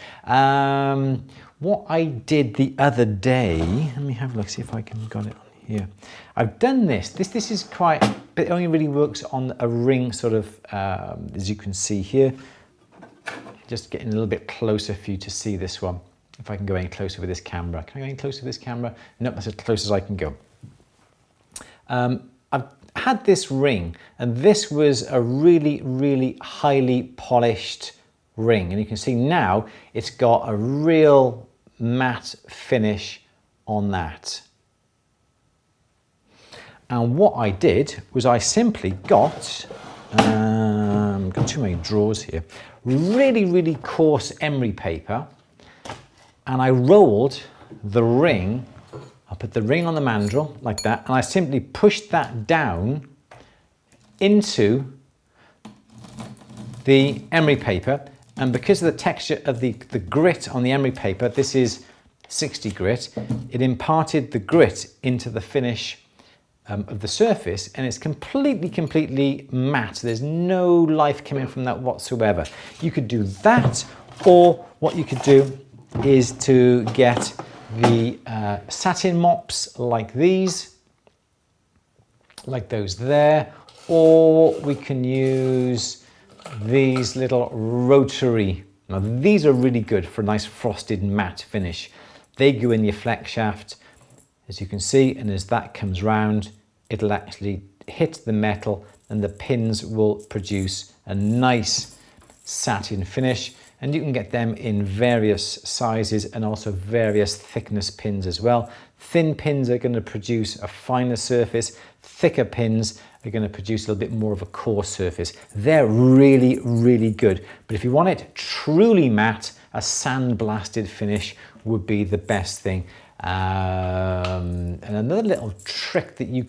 What I did the other day, let me have a look, see if I can got it on here. I've done this. This is quite, but it only really works on a ring sort of, as you can see here. Just getting a little bit closer for you to see this one. If I can go any closer with this camera. Can I go any closer with this camera? Nope, that's as close as I can go. I've had this ring, and this was a really, really highly polished ring. And you can see now it's got a real matte finish on that. And what I did was I simply got too many drawers here, really, really coarse emery paper, and I rolled the ring. I put the ring on the mandrel like that, and I simply pushed that down into the emery paper. And because of the texture of the grit on the emery paper, this is 60 grit, it imparted the grit into the finish of the surface, and it's completely matte. There's no life coming from that whatsoever. You could do that, or what you could do is to get the satin mops like these, like those there, or we can use these little rotary. Now these are really good for a nice frosted matte finish. They go in your flex shaft, as you can see, and as that comes round, it'll actually hit the metal and the pins will produce a nice satin finish. And you can get them in various sizes and also various thickness pins as well. Thin pins are going to produce a finer surface. Thicker pins are going to produce a little bit more of a coarse surface. They're really, really good. But if you want it truly matte, a sandblasted finish would be the best thing. And another little trick that you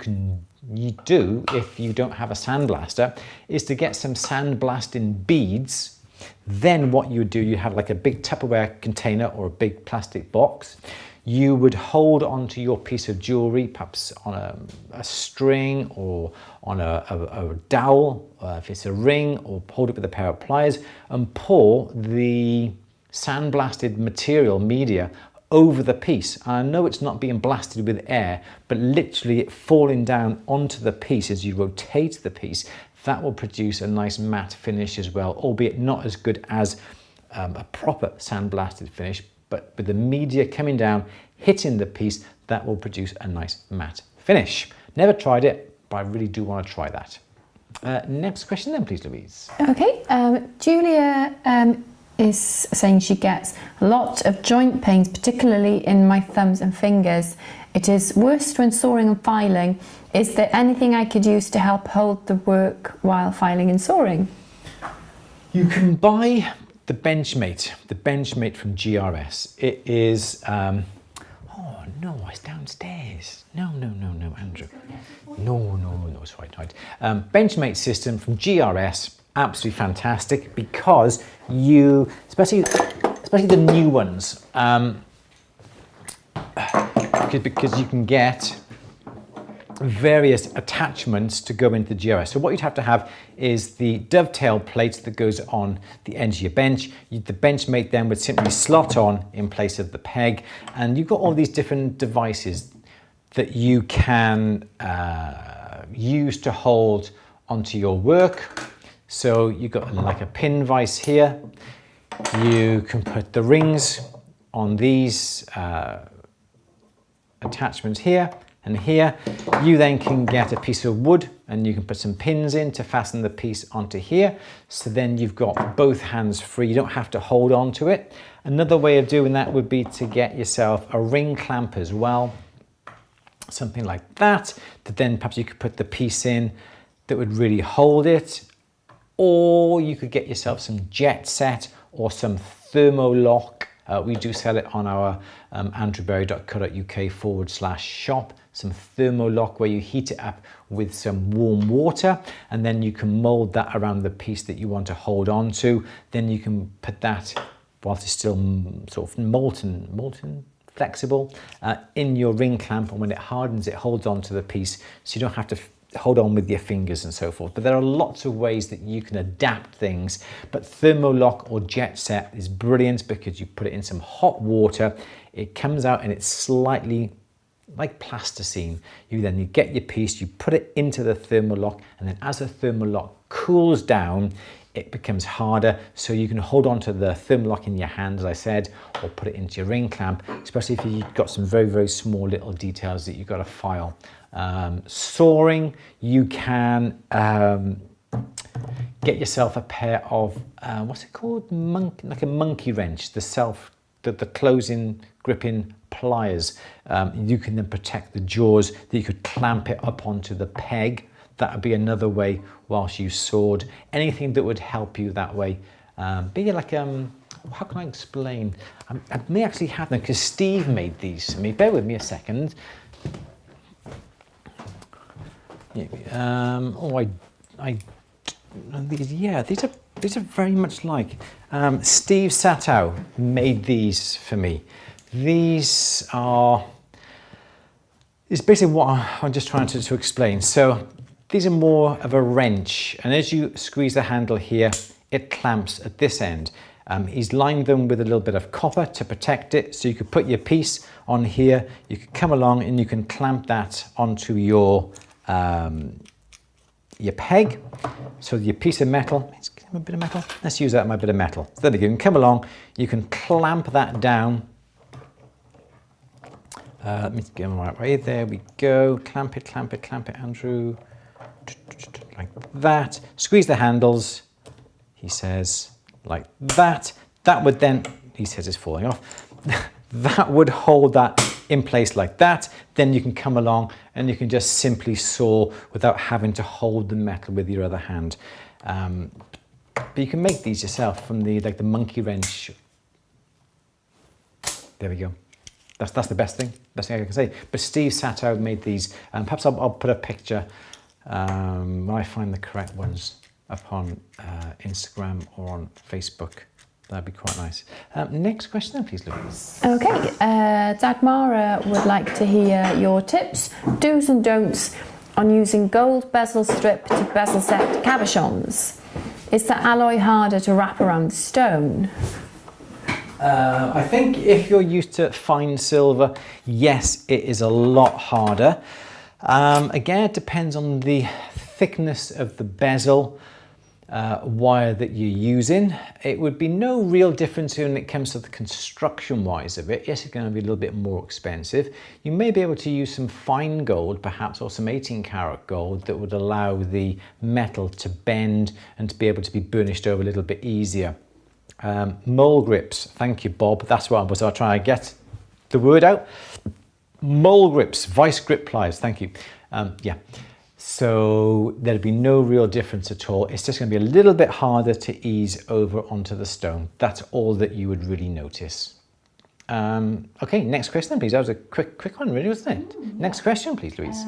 do if you don't have a sandblaster is to get some sandblasting beads. Then what you do, you have like a big Tupperware container or a big plastic box. You would hold onto your piece of jewelry, perhaps on a string or on a dowel, if it's a ring, or hold it with a pair of pliers and pour the sandblasted material media over the piece. I know it's not being blasted with air, but literally it falling down onto the piece as you rotate the piece. That will produce a nice matte finish as well, albeit not as good as a proper sandblasted finish, but with the media coming down, hitting the piece, that will produce a nice matte finish. Never tried it, but I really do want to try that. Next question then, please, Louise. Okay, Julia is saying she gets a lot of joint pains, particularly in my thumbs and fingers. It is worst when sawing and filing. Is there anything I could use to help hold the work while filing and sawing? You can buy the Benchmate from GRS. It is, oh no, it's downstairs. No, Andrew. No, it's right. Benchmate system from GRS, absolutely fantastic because especially the new ones, because you can get various attachments to go into the GRS. So what you'd have to have is the dovetail plate that goes on the edge of your bench. The Benchmate then would simply slot on in place of the peg, and you've got all these different devices that you can use to hold onto your work. So you've got like a pin vise here. You can put the rings on these attachments here and here. You then can get a piece of wood and you can put some pins in to fasten the piece onto here. So then you've got both hands free. You don't have to hold on to it. Another way of doing that would be to get yourself a ring clamp as well. Something like that then perhaps you could put the piece in that would really hold it. Or you could get yourself some jet set or some thermolock. We do sell it on our andrewberry.co.uk/shop. Some thermolock where you heat it up with some warm water, and then you can mold that around the piece that you want to hold on to. Then you can put that, whilst it's still sort of molten, flexible, in your ring clamp, and when it hardens, it holds on to the piece, so you don't have to hold on with your fingers and so forth. But there are lots of ways that you can adapt things, but thermolock or jet set is brilliant because you put it in some hot water, it comes out and it's slightly like plasticine. You get your piece, you put it into the thermolock, and then as the thermolock cools down, it becomes harder, so you can hold on to the thermolock in your hand, as I said, or put it into your ring clamp, especially if you've got some very, very small little details that you've got to file. Sawing, you can get yourself a pair of, what's it called? Like a monkey wrench, the closing, gripping pliers. You can then protect the jaws, that you could clamp it up onto the peg. That would be another way whilst you sawed. Anything that would help you that way. Be like, how can I explain? I may actually have them because Steve made these for me. Bear with me a second. These are very much like Steve Satow made these for me. These are, it's basically what I'm just trying to explain. So these are more of a wrench, and as you squeeze the handle here, it clamps at this end. He's lined them with a little bit of copper to protect it, so you could put your piece on here, you could come along and you can clamp that onto your peg. So your piece of metal, let's give him a bit of metal. Let's use that my bit of metal. So there we go, you can come along, you can clamp that down. Let me get him the right way. There we go. Clamp it, Andrew. Like that. Squeeze the handles, he says, like that. That would then, he says it's falling off. That would hold that in place like that. Then you can come along and you can just simply saw without having to hold the metal with your other hand. But you can make these yourself from the monkey wrench. There we go. That's the best thing I can say. But Steve Satow made these. Perhaps I'll put a picture when I find the correct ones up on Instagram or on Facebook. That'd be quite nice. Next question then, please, Louise. Okay, Dagmara would like to hear your tips, do's and don'ts on using gold bezel strip to bezel set cabochons. Is the alloy harder to wrap around the stone? I think if you're used to fine silver, yes, it is a lot harder. Again, it depends on the thickness of the bezel wire that you're using. It would be no real difference when it comes to the construction wise of it. Yes, it's going to be a little bit more expensive. You may be able to use some fine gold perhaps, or some 18 karat gold that would allow the metal to bend and to be able to be burnished over a little bit easier. Mole grips, thank you Bob, that's what I was trying to get the word out. Mole grips, vice grip pliers, thank you. Yeah, so there'd be no real difference at all. It's just going to be a little bit harder to ease over onto the stone. That's all that you would really notice. Okay, next question please. That was a quick one really, wasn't it? Next question please, Louise.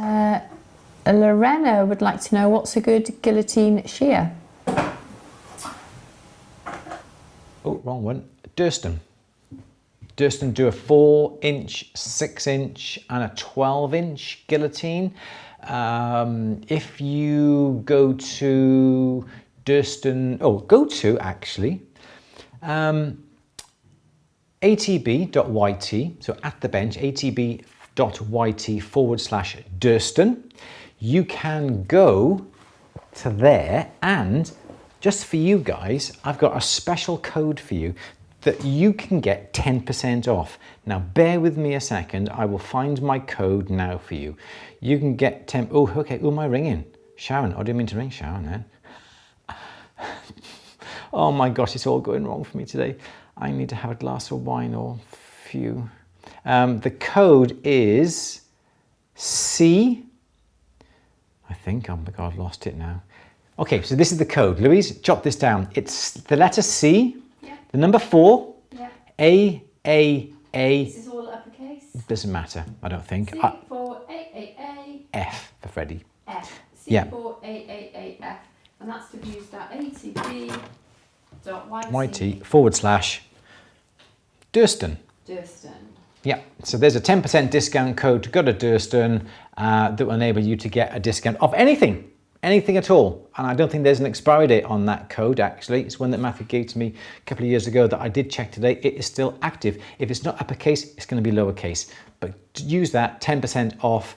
Lorena would like to know, what's a good guillotine shear? Oh, wrong one. Durston. Durston do a 4-inch, 6-inch and a 12-inch guillotine. If you go to Durston, go to actually atb.yt, so at the bench, atb.yt/Durston. You can go to there, and just for you guys, I've got a special code for you that you can get 10% off. Now, bear with me a second. I will find my code now for you. You can get 10, oh, okay, who am I ringing? Sharon, I didn't mean to ring Sharon then. Oh my gosh, it's all going wrong for me today. I need to have a glass of wine or few. The code is C, I think, oh my God, I've lost it now. Okay, so this is the code. Louise, jot this down. It's the letter C, yeah. The number 4, yeah. A. This is all uppercase. Doesn't matter, I don't think. C for A. F for Freddie. F. C Yeah. for A, F. And that's to be used at atb.yt. /Durston. Durston. Yeah, so there's a 10% discount code to go to Durston that will enable you to get a discount of anything at all. And I don't think there's an expiry date on that code actually. It's one that Matthew gave to me a couple of years ago that I did check today. It is still active. If it's not uppercase, it's going to be lowercase. But use that 10% off.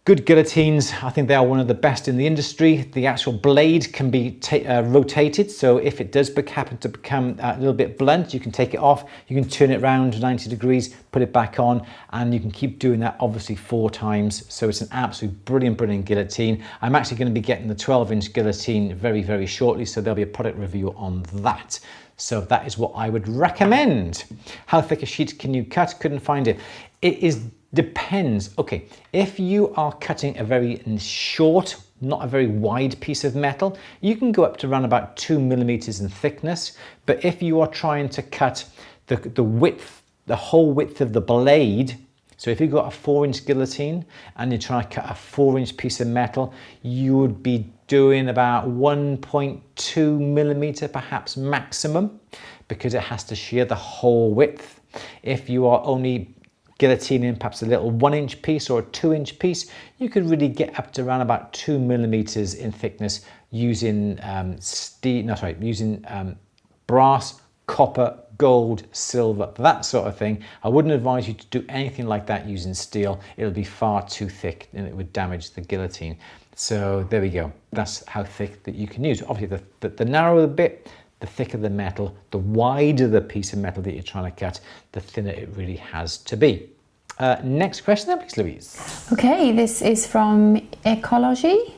Good guillotines, I think they are one of the best in the industry. The actual blade can be rotated, so if it does happen to become a little bit blunt, you can take it off, you can turn it around 90 degrees, put it back on, and you can keep doing that obviously 4 times. So it's an absolute brilliant guillotine. I'm actually going to be getting the 12-inch guillotine very, very shortly, so there'll be a product review on that. So that is what I would recommend. How thick a sheet can you cut? Couldn't find it. Depends. Okay, if you are cutting a very short, not a very wide piece of metal, you can go up to around about 2 millimeters in thickness. But if you are trying to cut the width, the whole width of the blade, so if you've got a 4-inch guillotine and you're trying to cut a 4-inch piece of metal, you would be doing about 1.2 millimeter, perhaps maximum, because it has to shear the whole width. If you are only guillotining perhaps a little 1-inch piece or a 2-inch piece, you could really get up to around about 2 millimeters in thickness using brass, copper, gold, silver, that sort of thing. I wouldn't advise you to do anything like that using steel. It'll be far too thick and it would damage the guillotine. So there we go. That's how thick that you can use. Obviously, the narrower the bit, the thicker the metal, the wider the piece of metal that you're trying to cut, the thinner it really has to be. Next question then, please, Louise. Okay, this is from Ecology.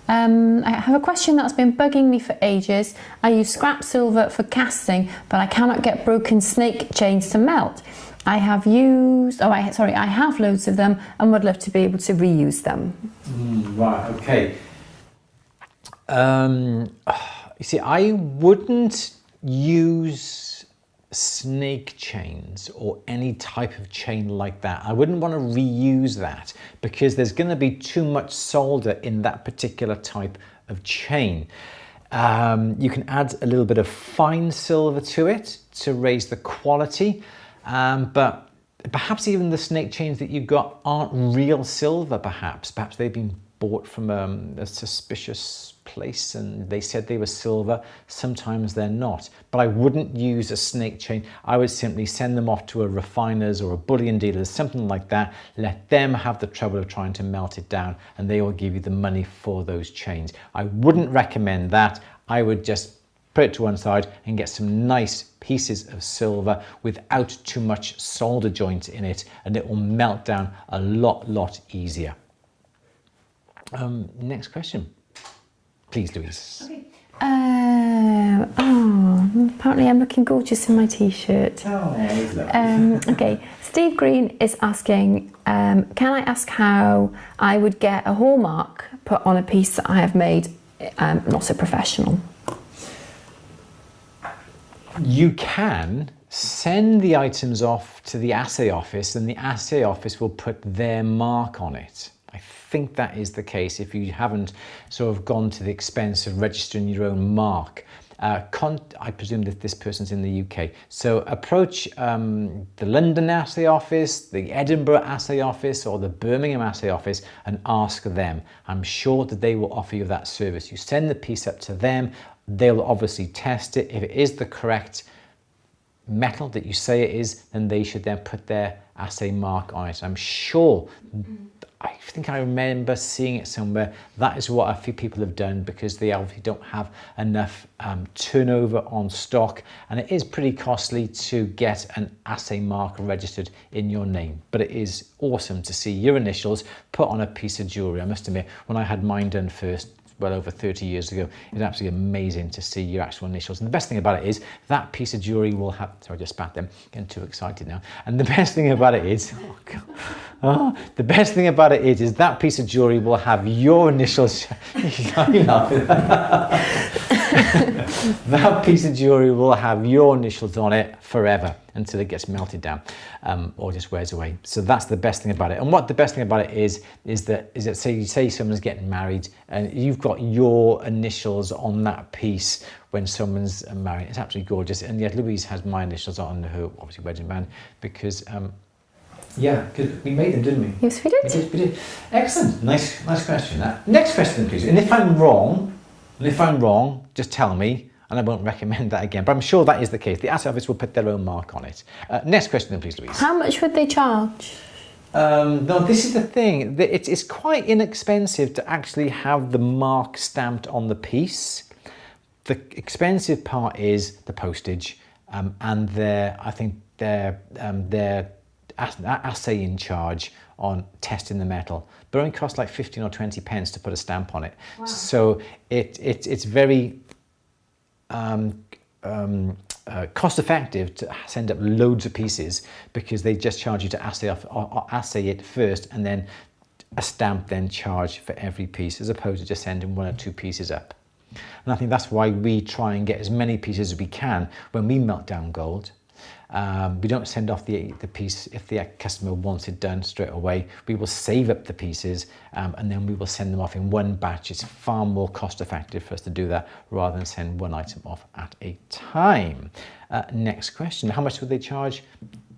I have a question that's been bugging me for ages. I use scrap silver for casting, but I cannot get broken snake chains to melt. I have loads of them and would love to be able to reuse them. Right, okay. You see, I wouldn't use snake chains or any type of chain like that. I wouldn't want to reuse that because there's going to be too much solder in that particular type of chain. You can add a little bit of fine silver to it to raise the quality, but perhaps even the snake chains that you've got aren't real silver. Perhaps they've been bought from a suspicious place and they said they were silver. Sometimes they're not, but I wouldn't use a snake chain. I would simply send them off to a refiner's or a bullion dealer's, something like that. Let them have the trouble of trying to melt it down and they will give you the money for those chains. I wouldn't recommend that. I would just put it to one side and get some nice pieces of silver without too much solder joint in it, and it will melt down a lot easier. Next question, please, Louise. Okay. Apparently I'm looking gorgeous in my t-shirt. Okay, Steve Green is asking, can I ask how I would get a hallmark put on a piece that I have made, not so professional? You can send the items off to the assay office and the assay office will put their mark on it. I think that is the case if you haven't sort of gone to the expense of registering your own mark. I presume that this person's in the UK. So approach the London assay office, the Edinburgh assay office or the Birmingham assay office and ask them. I'm sure that they will offer you that service. You send the piece up to them, they'll obviously test it. If it is the correct metal that you say it is, then they should then put their assay mark on it. I'm sure, I think I remember seeing it somewhere. That is what a few people have done because they obviously don't have enough turnover on stock, and it is pretty costly to get an assay mark registered in your name. But it is awesome to see your initials put on a piece of jewellery. I must admit, when I had mine done first, well over 30 years ago, it's absolutely amazing to see your actual initials. And the best thing about it is that piece of jewellery will have, sorry, I just spat them, getting too excited now. And the best thing about it is, the best thing about it is that piece of jewellery will have your initials. That piece of jewellery will have your initials on it forever until it gets melted down or just wears away. So that's the best thing about it. And what the best thing about it is that say someone's getting married and you've got your initials on that piece when someone's married. It's absolutely gorgeous. And yet Louise has my initials on her, obviously, wedding band because yeah, because we made them, didn't we? Yes, we did. We did. Excellent. Nice question. Next question, please. And if I'm wrong, just tell me, and I won't recommend that again. But I'm sure that is the case. The assay office will put their own mark on it. Next question, then, please, Louise. How much would they charge? No, this is the thing. It's quite inexpensive to actually have the mark stamped on the piece. The expensive part is the postage, and their assay in charge on testing the metal, but it only costs like 15 or 20 pence to put a stamp on it. Wow. So it's very cost effective to send up loads of pieces, because they just charge you to assay it first, and then a stamp then charge for every piece, as opposed to just sending 1 or 2 pieces up. And I think that's why we try and get as many pieces as we can when we melt down gold. We don't send off the piece if the customer wants it done straight away. We will save up the pieces and then we will send them off in one batch. It's far more cost effective for us to do that rather than send one item off at a time. Next question, how much would they charge?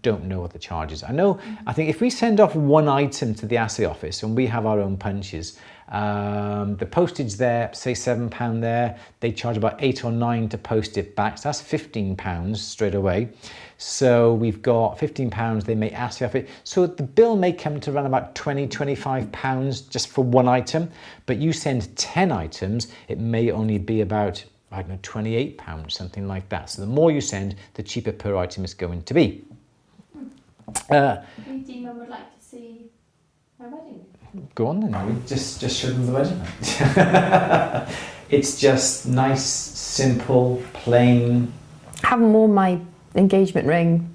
Don't know what the charge is. I think if we send off 1 item to the assay office and we have our own punches, the postage there, say £7 there, they charge about 8 or 9 to post it back. So that's £15 straight away. So we've got £15 they may assay off it. So the bill may come to around about £20–25 just for 1 item, but you send 10 items, it may only be about, I don't know, £28, something like that. So the more you send, the cheaper per item it's going to be. I think Dima would like to see my wedding. Go on then, just show them the wedding. It's just nice, simple, plain. I haven't worn my engagement ring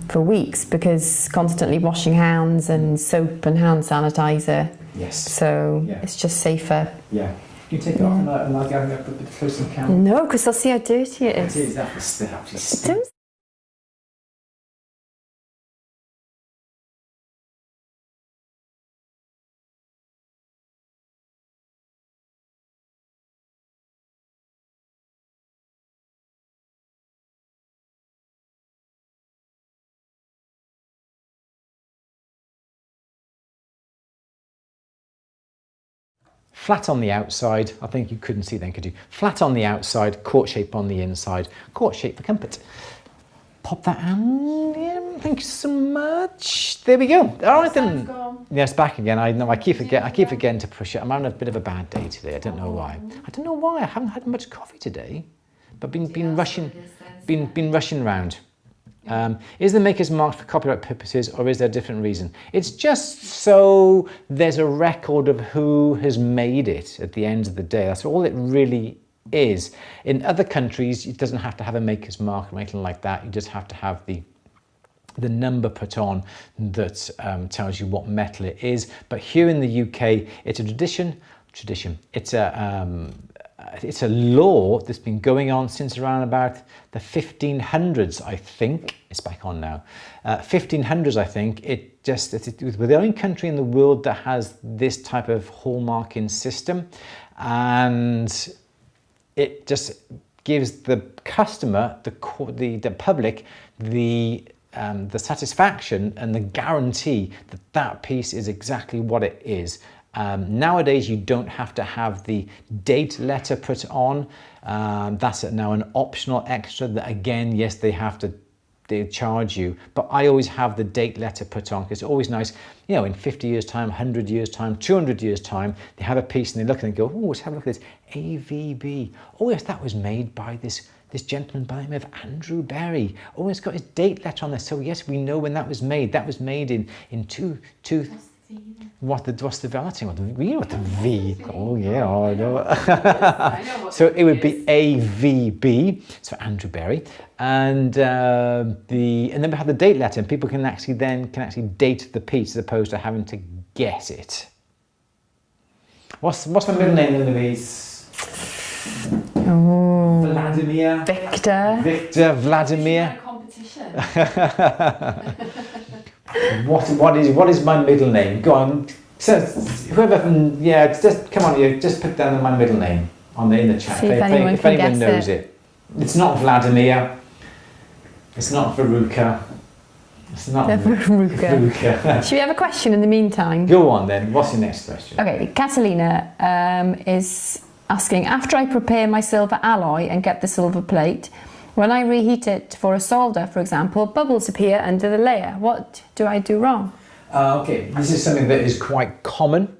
for weeks because constantly washing hands and soap and hand sanitizer. Yes. So it's just safer. Yeah. You take it off and I'll get up a bit closer to the camera. No, because they'll see how dirty it is. It is, that's flat on the outside. I think you couldn't see then, could you? Flat on the outside, court shape on the inside. Court shape for comfort. Pop that on. Yeah, thank you so much. There we go. All right then. Yes, back again. I know. I keep forgetting to push it. I'm having a bit of a bad day today. I don't know why. I haven't had much coffee today, but been rushing around. Is the maker's marked for copyright purposes, or is there a different reason? It's just so there's a record of who has made it at the end of the day. That's all it really is. In other countries, it doesn't have to have a maker's mark or anything like that. You just have to have the number put on that tells you what metal it is. But here in the UK, it's a tradition. It's a law that's been going on since around about the 1500s, I think. It's back on now. 1500s, I think. We're the only country in the world that has this type of hallmarking system, and it just gives the customer, the public, the satisfaction and the guarantee that that piece is exactly what it is. Nowadays, you don't have to have the date letter put on. That's now an optional extra that, again, yes, they charge you. But I always have the date letter put on because it's always nice, you know, in 50 years' time, 100 years' time, 200 years' time, they have a piece and they look and they go, oh, let's have a look at this, AVB. Oh, yes, that was made by this gentleman by the name of Andrew Berry. Oh, it's got his date letter on there. So, yes, we know when that was made. That was made in What's the validity? What the V? Oh yeah, I know. So it would be AVB, so Andrew Berry, and then we have the date letter, and people can actually date the piece as opposed to having to guess it. What's my middle name, Louise? Oh, Vladimir. Victor Vladimir. Competition. What is my middle name? Go on. So whoever, just come on, you just put down my middle name in the chat. See if anyone knows it. It's not Vladimir. It's not Veruca. It's not Veruca. Should we have a question in the meantime? Go on then. What's your next question? Okay, Catalina is asking, after I prepare my silver alloy and get the silver plate, when I reheat it for a solder, for example, bubbles appear under the layer. What do I do wrong? Okay, this is something that is quite common.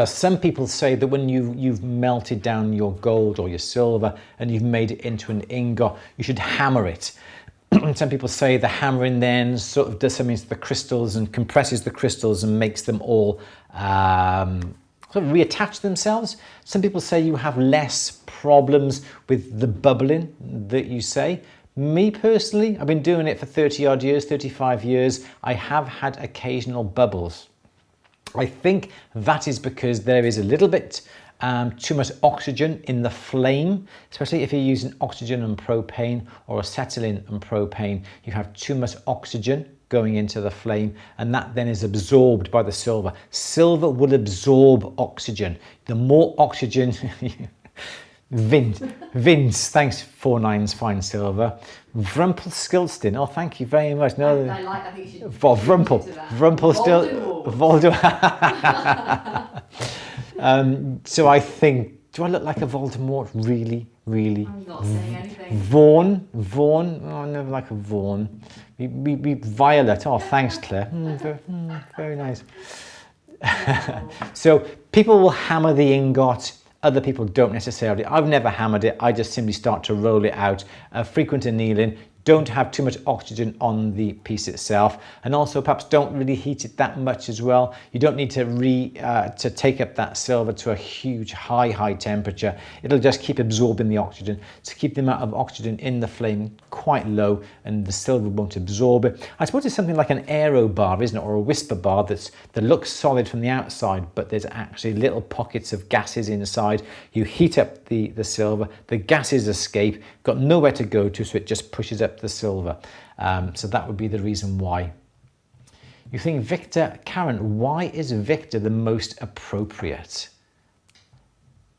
Some people say that when you've melted down your gold or your silver and you've made it into an ingot, you should hammer it. Some people say the hammering then sort of does something to the crystals and compresses the crystals and makes them all sort of reattach themselves. Some people say you have less problems with the bubbling that you say, Me personally, I've been doing it for 30 odd years, 35 years. I have had occasional bubbles. I think that is because there is a little bit too much oxygen in the flame, especially if you're using oxygen and propane or acetylene and propane. You have too much oxygen going into the flame, and that then is absorbed by the silver. Silver will absorb oxygen. The more oxygen Vince, thanks, 4 9s, fine silver. Rumpelstiltskin, oh, thank you very much. No, I think you should. Voldemort. So I think, do I look like a Voldemort? Really? I'm not saying anything. Vaughan, oh, I never like a Vaughan. Violet, oh, thanks, Claire. Very nice. So people will hammer the ingot. Other people don't necessarily. I've never hammered it. I just simply start to roll it out. Frequent annealing. Don't have too much oxygen on the piece itself, and also perhaps don't really heat it that much as well. You don't need to take up that silver to a huge high temperature. It'll just keep absorbing the oxygen to keep the amount of oxygen in the flame quite low, and the silver won't absorb it. I suppose it's something like an aero bar, isn't it, or a whisper bar that looks solid from the outside, but there's actually little pockets of gases inside. You heat up the silver, the gases escape, got nowhere to go to, so it just pushes up the silver. So that would be the reason why. You think Victor, Karen, why is Victor the most appropriate?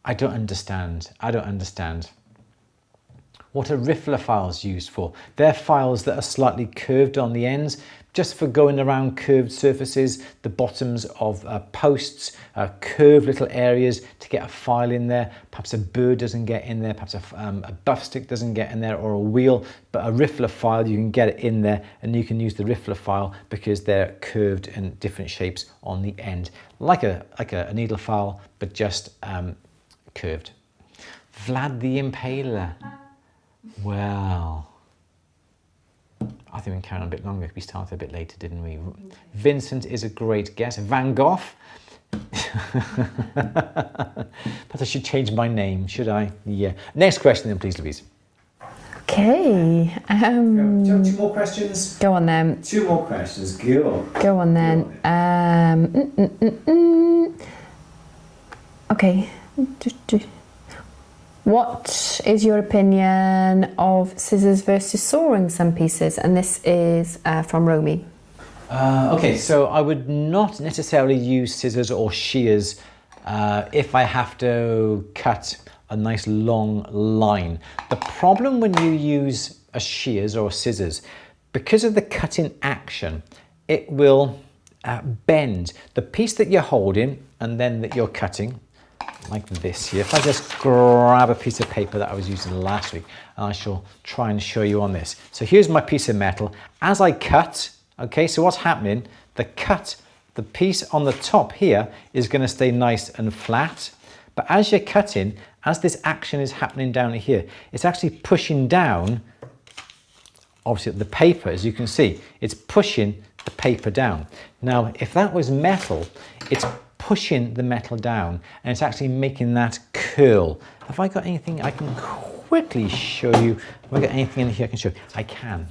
I don't understand. What are riffler files used for? They're files that are slightly curved on the ends, just for going around curved surfaces, the bottoms of posts, curved little areas to get a file in there. Perhaps a bird doesn't get in there, perhaps a buff stick doesn't get in there, or a wheel, but a riffler file, you can get it in there, and you can use the riffler file because they're curved in different shapes on the end, like a needle file, but just curved. Vlad the Impaler. Well, I think we can carry on a bit longer. We started a bit later, didn't we? Vincent is a great guess. Van Gogh. But I should change my name, should I? Yeah. Next question then, please, Louise. Okay. Do you have 2 more questions? Go on then. 2 more questions. Go on then. Okay. What is your opinion of scissors versus sawing some pieces? And this is from Romy. Okay, so I would not necessarily use scissors or shears if I have to cut a nice long line. The problem when you use a shears or scissors, because of the cutting action, it will bend the piece that you're holding and then that you're cutting, like this here. If I just grab a piece of paper that I was using last week, and I shall try and show you on this. So here's my piece of metal. As I cut, okay, so what's happening? The piece on the top here is going to stay nice and flat. But as you're cutting, as this action is happening down here, it's actually pushing down, obviously the paper, as you can see, it's pushing the paper down. Now, if that was metal, it's pushing the metal down, and it's actually making that curl. Have I got anything I can quickly show you? Have I got anything in here I can show you? I can.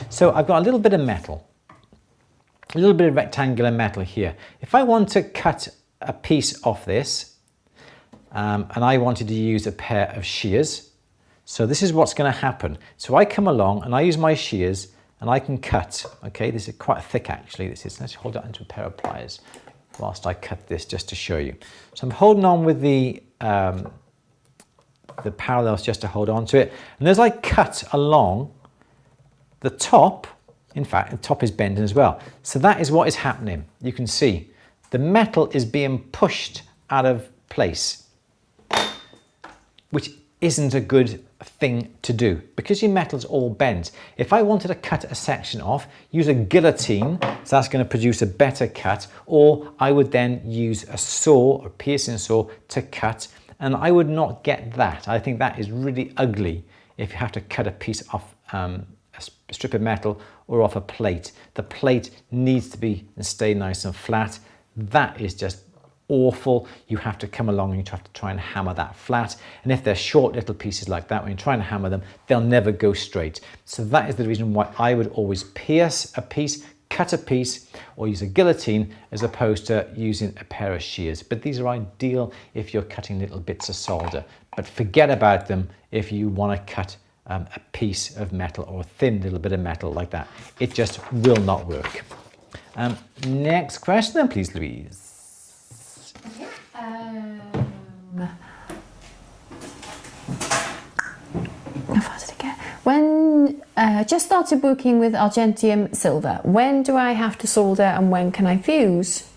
So I've got a little bit of metal, a little bit of rectangular metal here. If I want to cut a piece off this, and I wanted to use a pair of shears, so this is what's going to happen. So I come along and I use my shears and I can cut. Okay, this is quite thick actually. This is. Let's hold it into a pair of pliers whilst I cut this just to show you. So I'm holding on with the parallels just to hold on to it. And as I cut along the top, in fact, the top is bending as well. So that is what is happening. You can see the metal is being pushed out of place, which isn't a good thing to do because your metal's all bent. If I wanted to cut a section off, use a guillotine, so that's going to produce a better cut, or I would then use a saw or piercing saw to cut, and I would not get that. I think that is really ugly if you have to cut a piece off a strip of metal or off a plate. The plate needs to be and stay nice and flat. That is just awful, you have to come along and you have to try and hammer that flat. And if they're short little pieces like that, when you try and hammer them, they'll never go straight. So that is the reason why I would always pierce a piece, cut a piece, or use a guillotine as opposed to using a pair of shears. But these are ideal if you're cutting little bits of solder. But forget about them if you want to cut a piece of metal or a thin little bit of metal like that. It just will not work. Next question then, please, Louise. Okay. How far did it get? When just started working with Argentium silver, when do I have to solder and when can I fuse?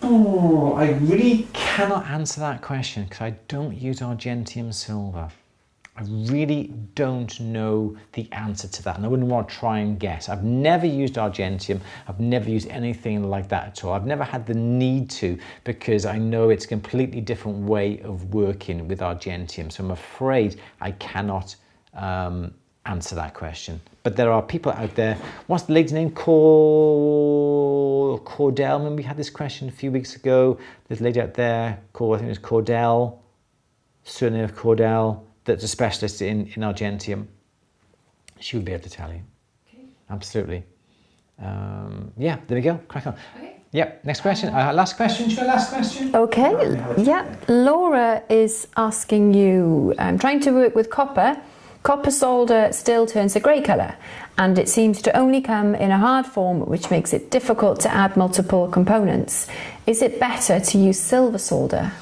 Oh, I really cannot answer that question because I don't use Argentium silver. I really don't know the answer to that, and I wouldn't want to try and guess. I've never used Argentium. I've never used anything like that at all. I've never had the need to because I know it's a completely different way of working with Argentium. So I'm afraid I cannot answer that question. But there are people out there. What's the lady's name? Cordell. Remember we had this question a few weeks ago. There's a lady out there called, I think it was Cordell, surname of Cordell, that's a specialist in Argentium. She would be able to tell you. Okay. Absolutely. Yeah, there we go. Crack on. Okay. Yep, next question. Last question. Should I last question? Okay, yeah. Laura is asking you, I'm trying to work with copper. Copper solder still turns a grey colour and it seems to only come in a hard form, which makes it difficult to add multiple components. Is it better to use silver solder?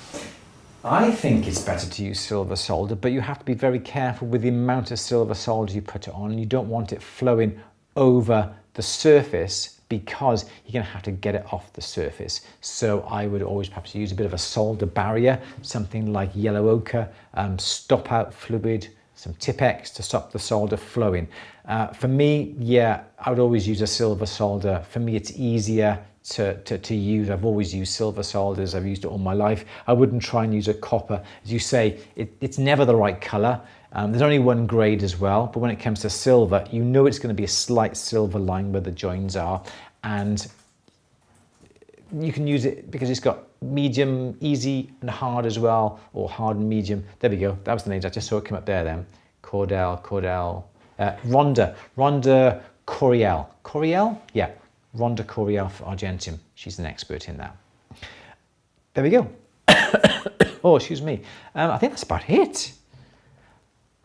I think it's better to use silver solder, but you have to be very careful with the amount of silver solder you put it on. You don't want it flowing over the surface because you're going to have to get it off the surface. So I would always perhaps use a bit of a solder barrier, something like yellow ochre, stop out fluid, some Tipex to stop the solder flowing. For me, yeah, I would always use a silver solder. For me, it's easier to use. I've always used silver solders. I've used it all my life. I wouldn't try and use a copper. As you say, it's never the right color. There's only one grade as well, but when it comes to silver, you know it's going to be a slight silver line where the joins are, and you can use it because it's got medium, easy and hard as well, or hard and medium. There we go. That was the names. I just saw it come up there then. Cordell, Rhonda Coriel, yeah. Rhonda Coriel for Argentium. She's an expert in that. There we go. Oh, excuse me. I think that's about it.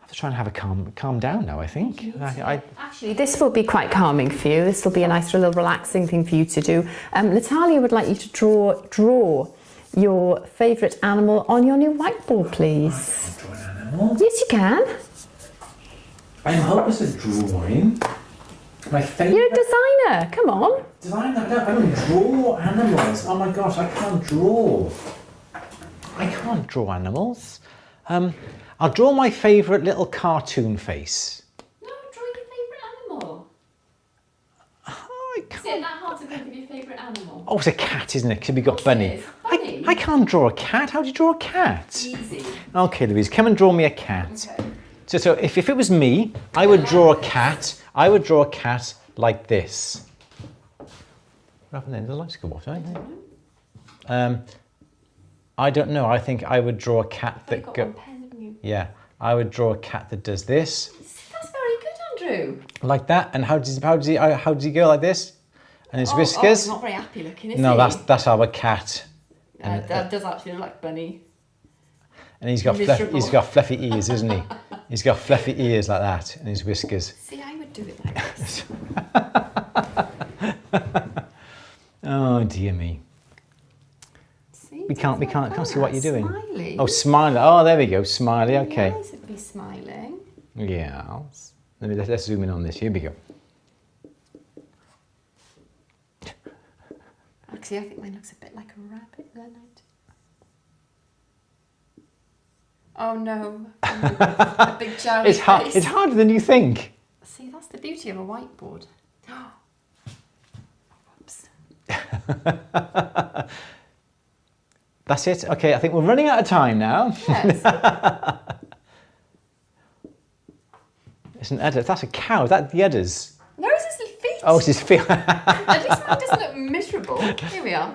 I have to try and have a calm down now, I think. Actually, this will be quite calming for you. This will be a nice little relaxing thing for you to do. Natalia would like you to draw your favourite animal on your new whiteboard, please. I can draw an animal. Yes, you can. I'm hopeless at drawing. My favourite... You're a designer, come on. Designer? I don't draw animals. Oh my gosh, I can't draw. I can't draw animals. I'll draw my favourite little cartoon face. No, draw your favourite animal. Oh, I can't. Is it that hard to think of your favourite animal? Oh, it's a cat, isn't it? Because we've got Bunny. Bunny? I can't draw a cat. How do you draw a cat? Easy. Okay, Louise, come and draw me a cat. Okay. So if it was me, I would draw a cat. I would draw a cat like this. What happened then? The lights go off, don't they? I don't know. I think I would draw a cat that got one pen, haven't you? Yeah, I would draw a cat that does this. That's very good, Andrew. Like that. And how does he go like this? And his whiskers. Oh, he's not very happy looking, is he? No, that's our cat. That does actually look like Bunny. And he's got fluffy ears, isn't he? He's got fluffy ears like that, and his whiskers. See, I would do it like this. Oh dear me. See, We can't see what you're doing. Smiley. Oh, smiley. Oh, there we go. Smiley. Okay. Yes, it'd be smiling. Yeah. Let's zoom in on this. Here we go. Actually, I think mine looks a bit like a rabbit, then. Oh no, a big jowly face. It's harder than you think. See, that's the beauty of a whiteboard. Oops. That's it. Okay, I think we're running out of time now. Yes. It's an udder. That's a cow. Is that the udders? No, it's his Oh, she's feeling. At least mine doesn't look miserable. Here we are.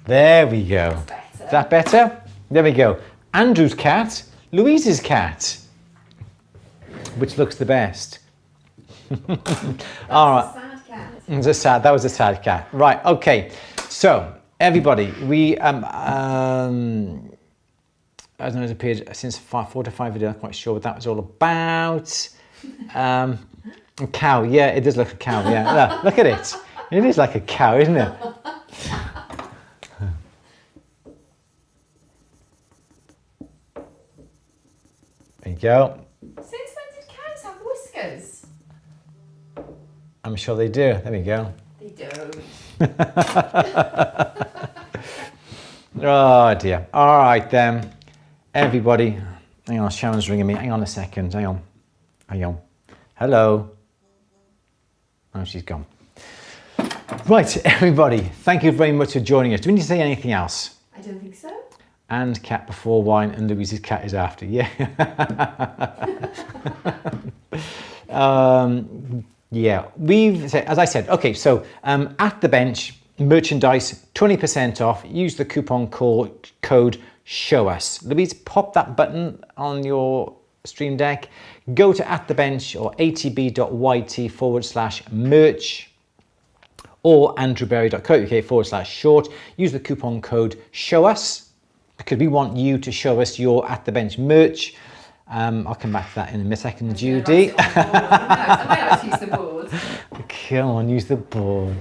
There we go. Is that better? There we go. Andrew's cat, Louise's cat. Which looks the best? All right. Sad cat. That was a sad cat. Right, okay. So, everybody, we, as it's appeared since 4 to 5 videos, I'm not quite sure what that was all about. A cow, yeah, it does look a cow, yeah. Look at it. It is like a cow, isn't it? There you go. Since when did cows have whiskers? I'm sure they do. There we go. They don't. Oh dear. All right then. Everybody. Hang on, Sharon's ringing me. Hang on a second. Hang on. Hang on. Hello. Oh, she's gone. Right, everybody. Thank you very much for joining us. Do we need to say anything else? I don't think so. And cat before wine, and Louise's cat is after. Yeah. Yeah. We've said, as I said. Okay. So at the bench merchandise 20% off. Use the coupon code show us. Louise, pop that button on your Stream Deck. Go to atthebench or atb.yt/merch or andrewberry.co.uk/short. Use the coupon code show us, because we want you to show us your At the Bench merch. I'll come back to that in a second, Judy. I might have to use the board. Come on, use the board.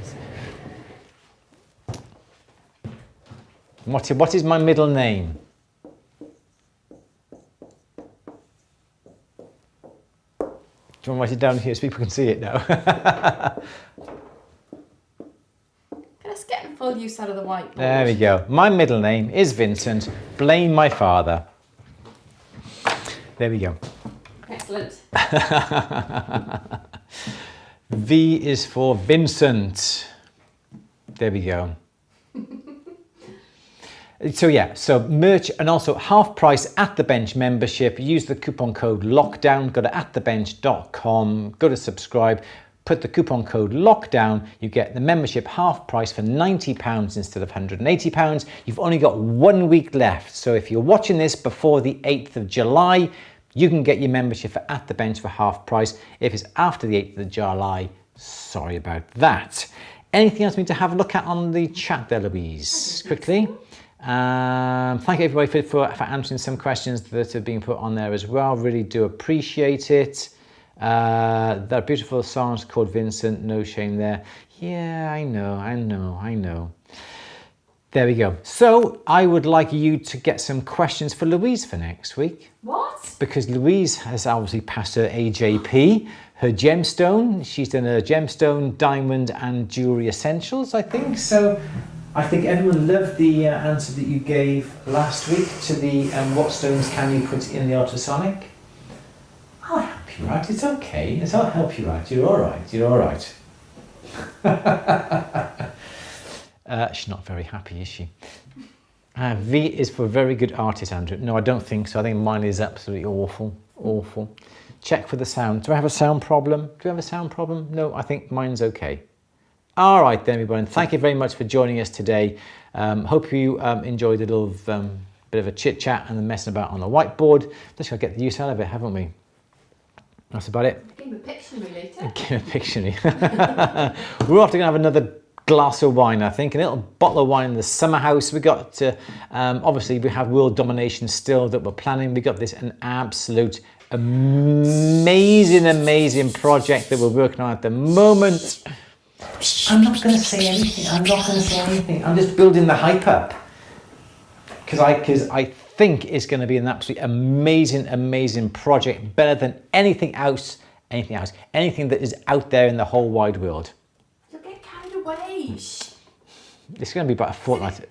What is my middle name? Do you want to write it down here so people can see it now? Let's get full use out of the whiteboard. There we go. My middle name is Vincent. Blame my father. There we go. Excellent. V is for Vincent. There we go. So yeah, so merch and also half price At the Bench membership. Use the coupon code lockdown. Go to atthebench.com. Go to subscribe. Put the coupon code lockdown. You get the membership half price for £90 instead of £180. You've only got 1 week left. So if you're watching this before the 8th of July, you can get your membership for At the Bench for half price. If it's after the 8th of July, sorry about that. Anything else we need to have a look at on the chat there, Louise? Quickly. Thank you everybody for answering some questions that have been put on there as well. Really do appreciate it. That beautiful songs called Vincent, no shame there. Yeah, I know. There we go. So I would like you to get some questions for Louise for next week. What? Because Louise has obviously passed her AJP, her gemstone. She's done a gemstone, diamond and jewellery essentials, I think. So I think everyone loved the answer that you gave last week to the what stones can you put in the ultrasonic? I'll help you out. It's okay. I'll help you out. You're all right. She's not very happy, is she? V is for very good artist, Andrew. No, I don't think so. I think mine is absolutely awful. Check for the sound. Do I have a sound problem? No, I think mine's okay. All right then, everybody. Thank you very much for joining us today. Hope you enjoyed a little bit of a chit chat and the messing about on the whiteboard. Just got to get the use out of it, haven't we? That's about it. Game of Pictionary later. Game of Pictionary. We're often going to have another glass of wine, I think, a little bottle of wine in the summer house. We got to, obviously we have world domination still that we're planning. We got this an absolute amazing project that we're working on at the moment. I'm not going to say anything. I'm just building the hype up because I think it's going to be an absolutely amazing project, better than anything that is out there in the whole wide world. You'll get carried away. It's going to be about a fortnight.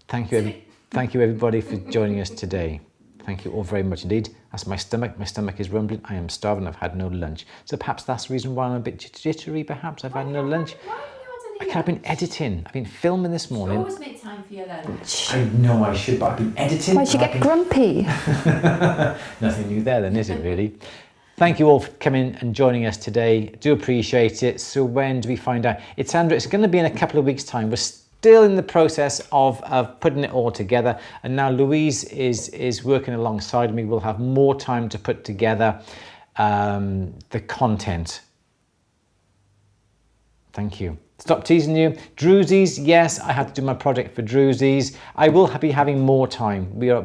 Thank you everybody for joining us today. Thank you all very much indeed. That's my stomach. My stomach is rumbling. I am starving. I've had no lunch. So perhaps that's the reason why I'm a bit jittery. Perhaps I've had no lunch. Why haven't you had I've been editing. I've been filming this You morning. always make time for your lunch. I know I should, but I've been editing. Why'd you get grumpy? Nothing new there then, is it really? Thank you all for coming and joining us today. Do appreciate it. So when do we find out? It's Andrew. It's going to be in a couple of weeks' time. We're still in the process of putting it all together. And now Louise is working alongside me. We'll have more time to put together the content. Thank you. Stop teasing you. Drewsies, yes, I had to do my project for Drewsies. I will be having more time. We're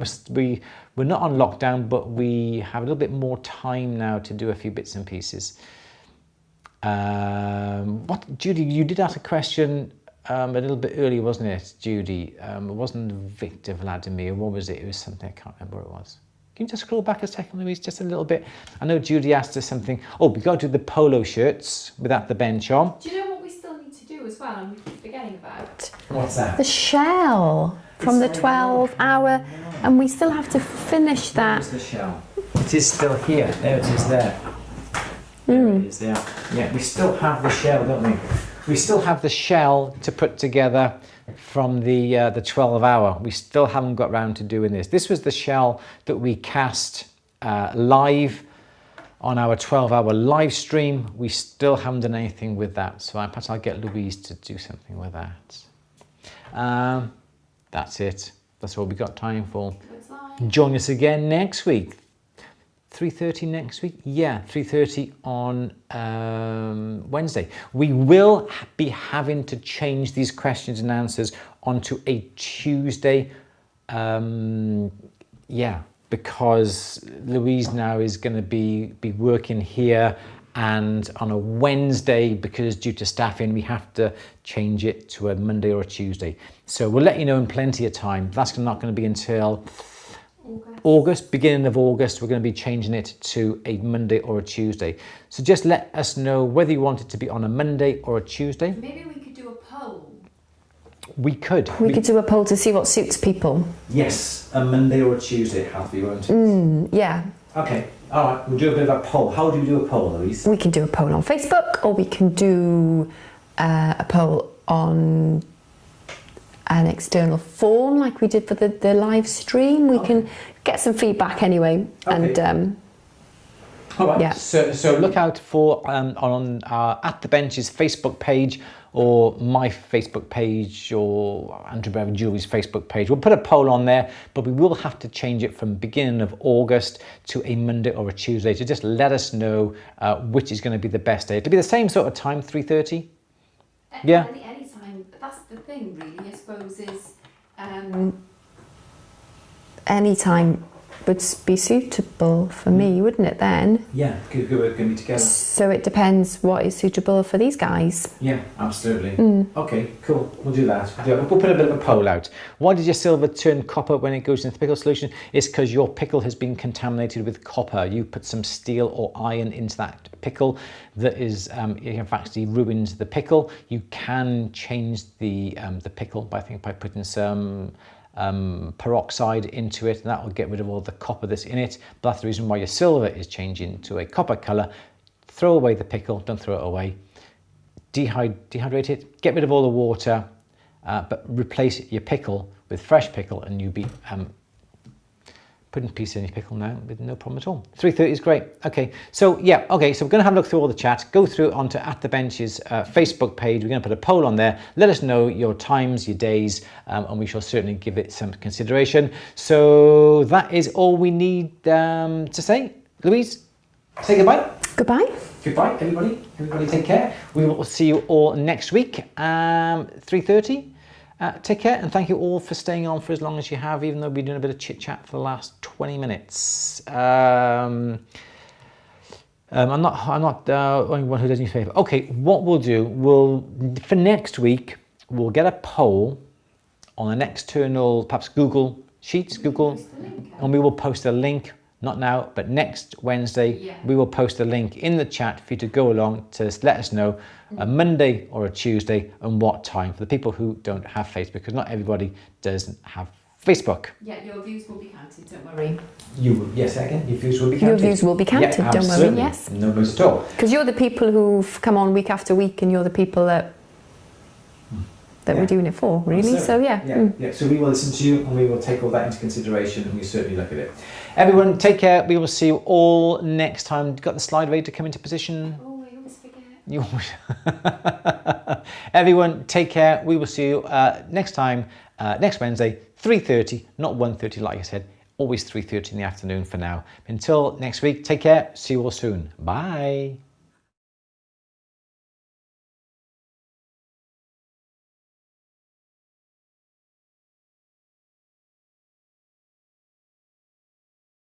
not on lockdown, but we have a little bit more time now to do a few bits and pieces. Judy, you did ask a question a little bit earlier, wasn't it, Judy? It wasn't Victor Vladimir. What was it? It was something, I can't remember what it was. Can you just scroll back a second, Louise, just a little bit? I know Judy asked us something. Oh, we got to do the polo shirts without the bench on. Do you know what we still need to do as well, and we keep forgetting about? What's that? The shell from the 12-hour, and we still have to finish that. Where's the shell? It is still here. There it is there. There it is there. Yeah, we still have the shell, don't we? We still have the shell to put together from the 12-hour. We still haven't got round to doing this. This was the shell that we cast live on our 12-hour live stream. We still haven't done anything with that, so perhaps I'll get Louise to do something with that. That's it. That's all we got time for. Join us again next week. 3:30 next week? Yeah, 3:30 on Wednesday. We will be having to change these questions and answers onto a Tuesday. Yeah, because Louise now is going to be working here, and on a Wednesday, because due to staffing, we have to change it to a Monday or a Tuesday. So we'll let you know in plenty of time. That's not going to be until August, beginning of August. We're going to be changing it to a Monday or a Tuesday. So just let us know whether you want it to be on a Monday or a Tuesday. Maybe we could do a poll. We could. We could do a poll to see what suits people. Yes, a Monday or a Tuesday, Happy, won't it? Yeah. Okay, all right, we'll do a bit of a poll. How do we do a poll, Louise? We can do a poll on Facebook, or we can do a poll on an external form like we did for the live stream. We can get some feedback anyway. Okay. And all right. Yeah. So look out for on At The Bench's Facebook page, or my Facebook page, or Andrew Brown Julie's Facebook page. We'll put a poll on there, but we will have to change it from beginning of August to a Monday or a Tuesday. So just let us know which is going to be the best day. It'll be the same sort of time, 3:30. Yeah. Any time. That's the thing, really. I suppose is any time would be suitable for me, wouldn't it then? Yeah, we're going to be together. So it depends what is suitable for these guys. Yeah, absolutely. Okay, cool. We'll do that. We'll put a bit of a poll out. Why does your silver turn copper when it goes into the pickle solution? It's because your pickle has been contaminated with copper. You put some steel or iron into that pickle that is, have actually ruined the pickle. You can change the pickle by putting some peroxide into it, and that will get rid of all the copper that's in it. But that's the reason why your silver is changing to a copper colour. Throw away the pickle, don't throw it away. Dehydrate it, get rid of all the water, but replace your pickle with fresh pickle, and you'll be putting pieces in your pickle now with no problem at all. 3:30 is great. Okay, so yeah, okay, so we're going to have a look through all the chat, go through onto At The Bench's Facebook page. We're going to put a poll on there. Let us know your times, your days, and we shall certainly give it some consideration. So that is all we need to say. Louise, say goodbye. Goodbye. Goodbye, everybody. Everybody take care. We will see you all next week, 3:30. Take care, and thank you all for staying on for as long as you have, even though we've been doing a bit of chit chat for the last 20 minutes. I'm not the only one who does me a favour. Okay, what we'll do, for next week, we'll get a poll on an external, perhaps Google Sheets, and we will post a link. Not now, but next Wednesday, we will post a link in the chat for you to go along to let us know a Monday or a Tuesday and what time, for the people who don't have Facebook, because not everybody doesn't have Facebook. Yeah, your views will be counted, don't worry. Yes, again, your views will be counted. Your views will be counted, yeah, don't worry, yes. No worries at all. Because you're the people who've come on week after week, and you're the people that that we're doing it for, really. So yeah. Yeah. So we will listen to you and we will take all that into consideration and we certainly look at it. Everyone, take care. We will see you all next time. Got the slide ready to come into position? Oh, I always forget. You always... Everyone, take care. We will see you next time, next Wednesday, 3:30, not 1:30 like I said. Always 3:30 in the afternoon for now. Until next week, take care. See you all soon. Bye.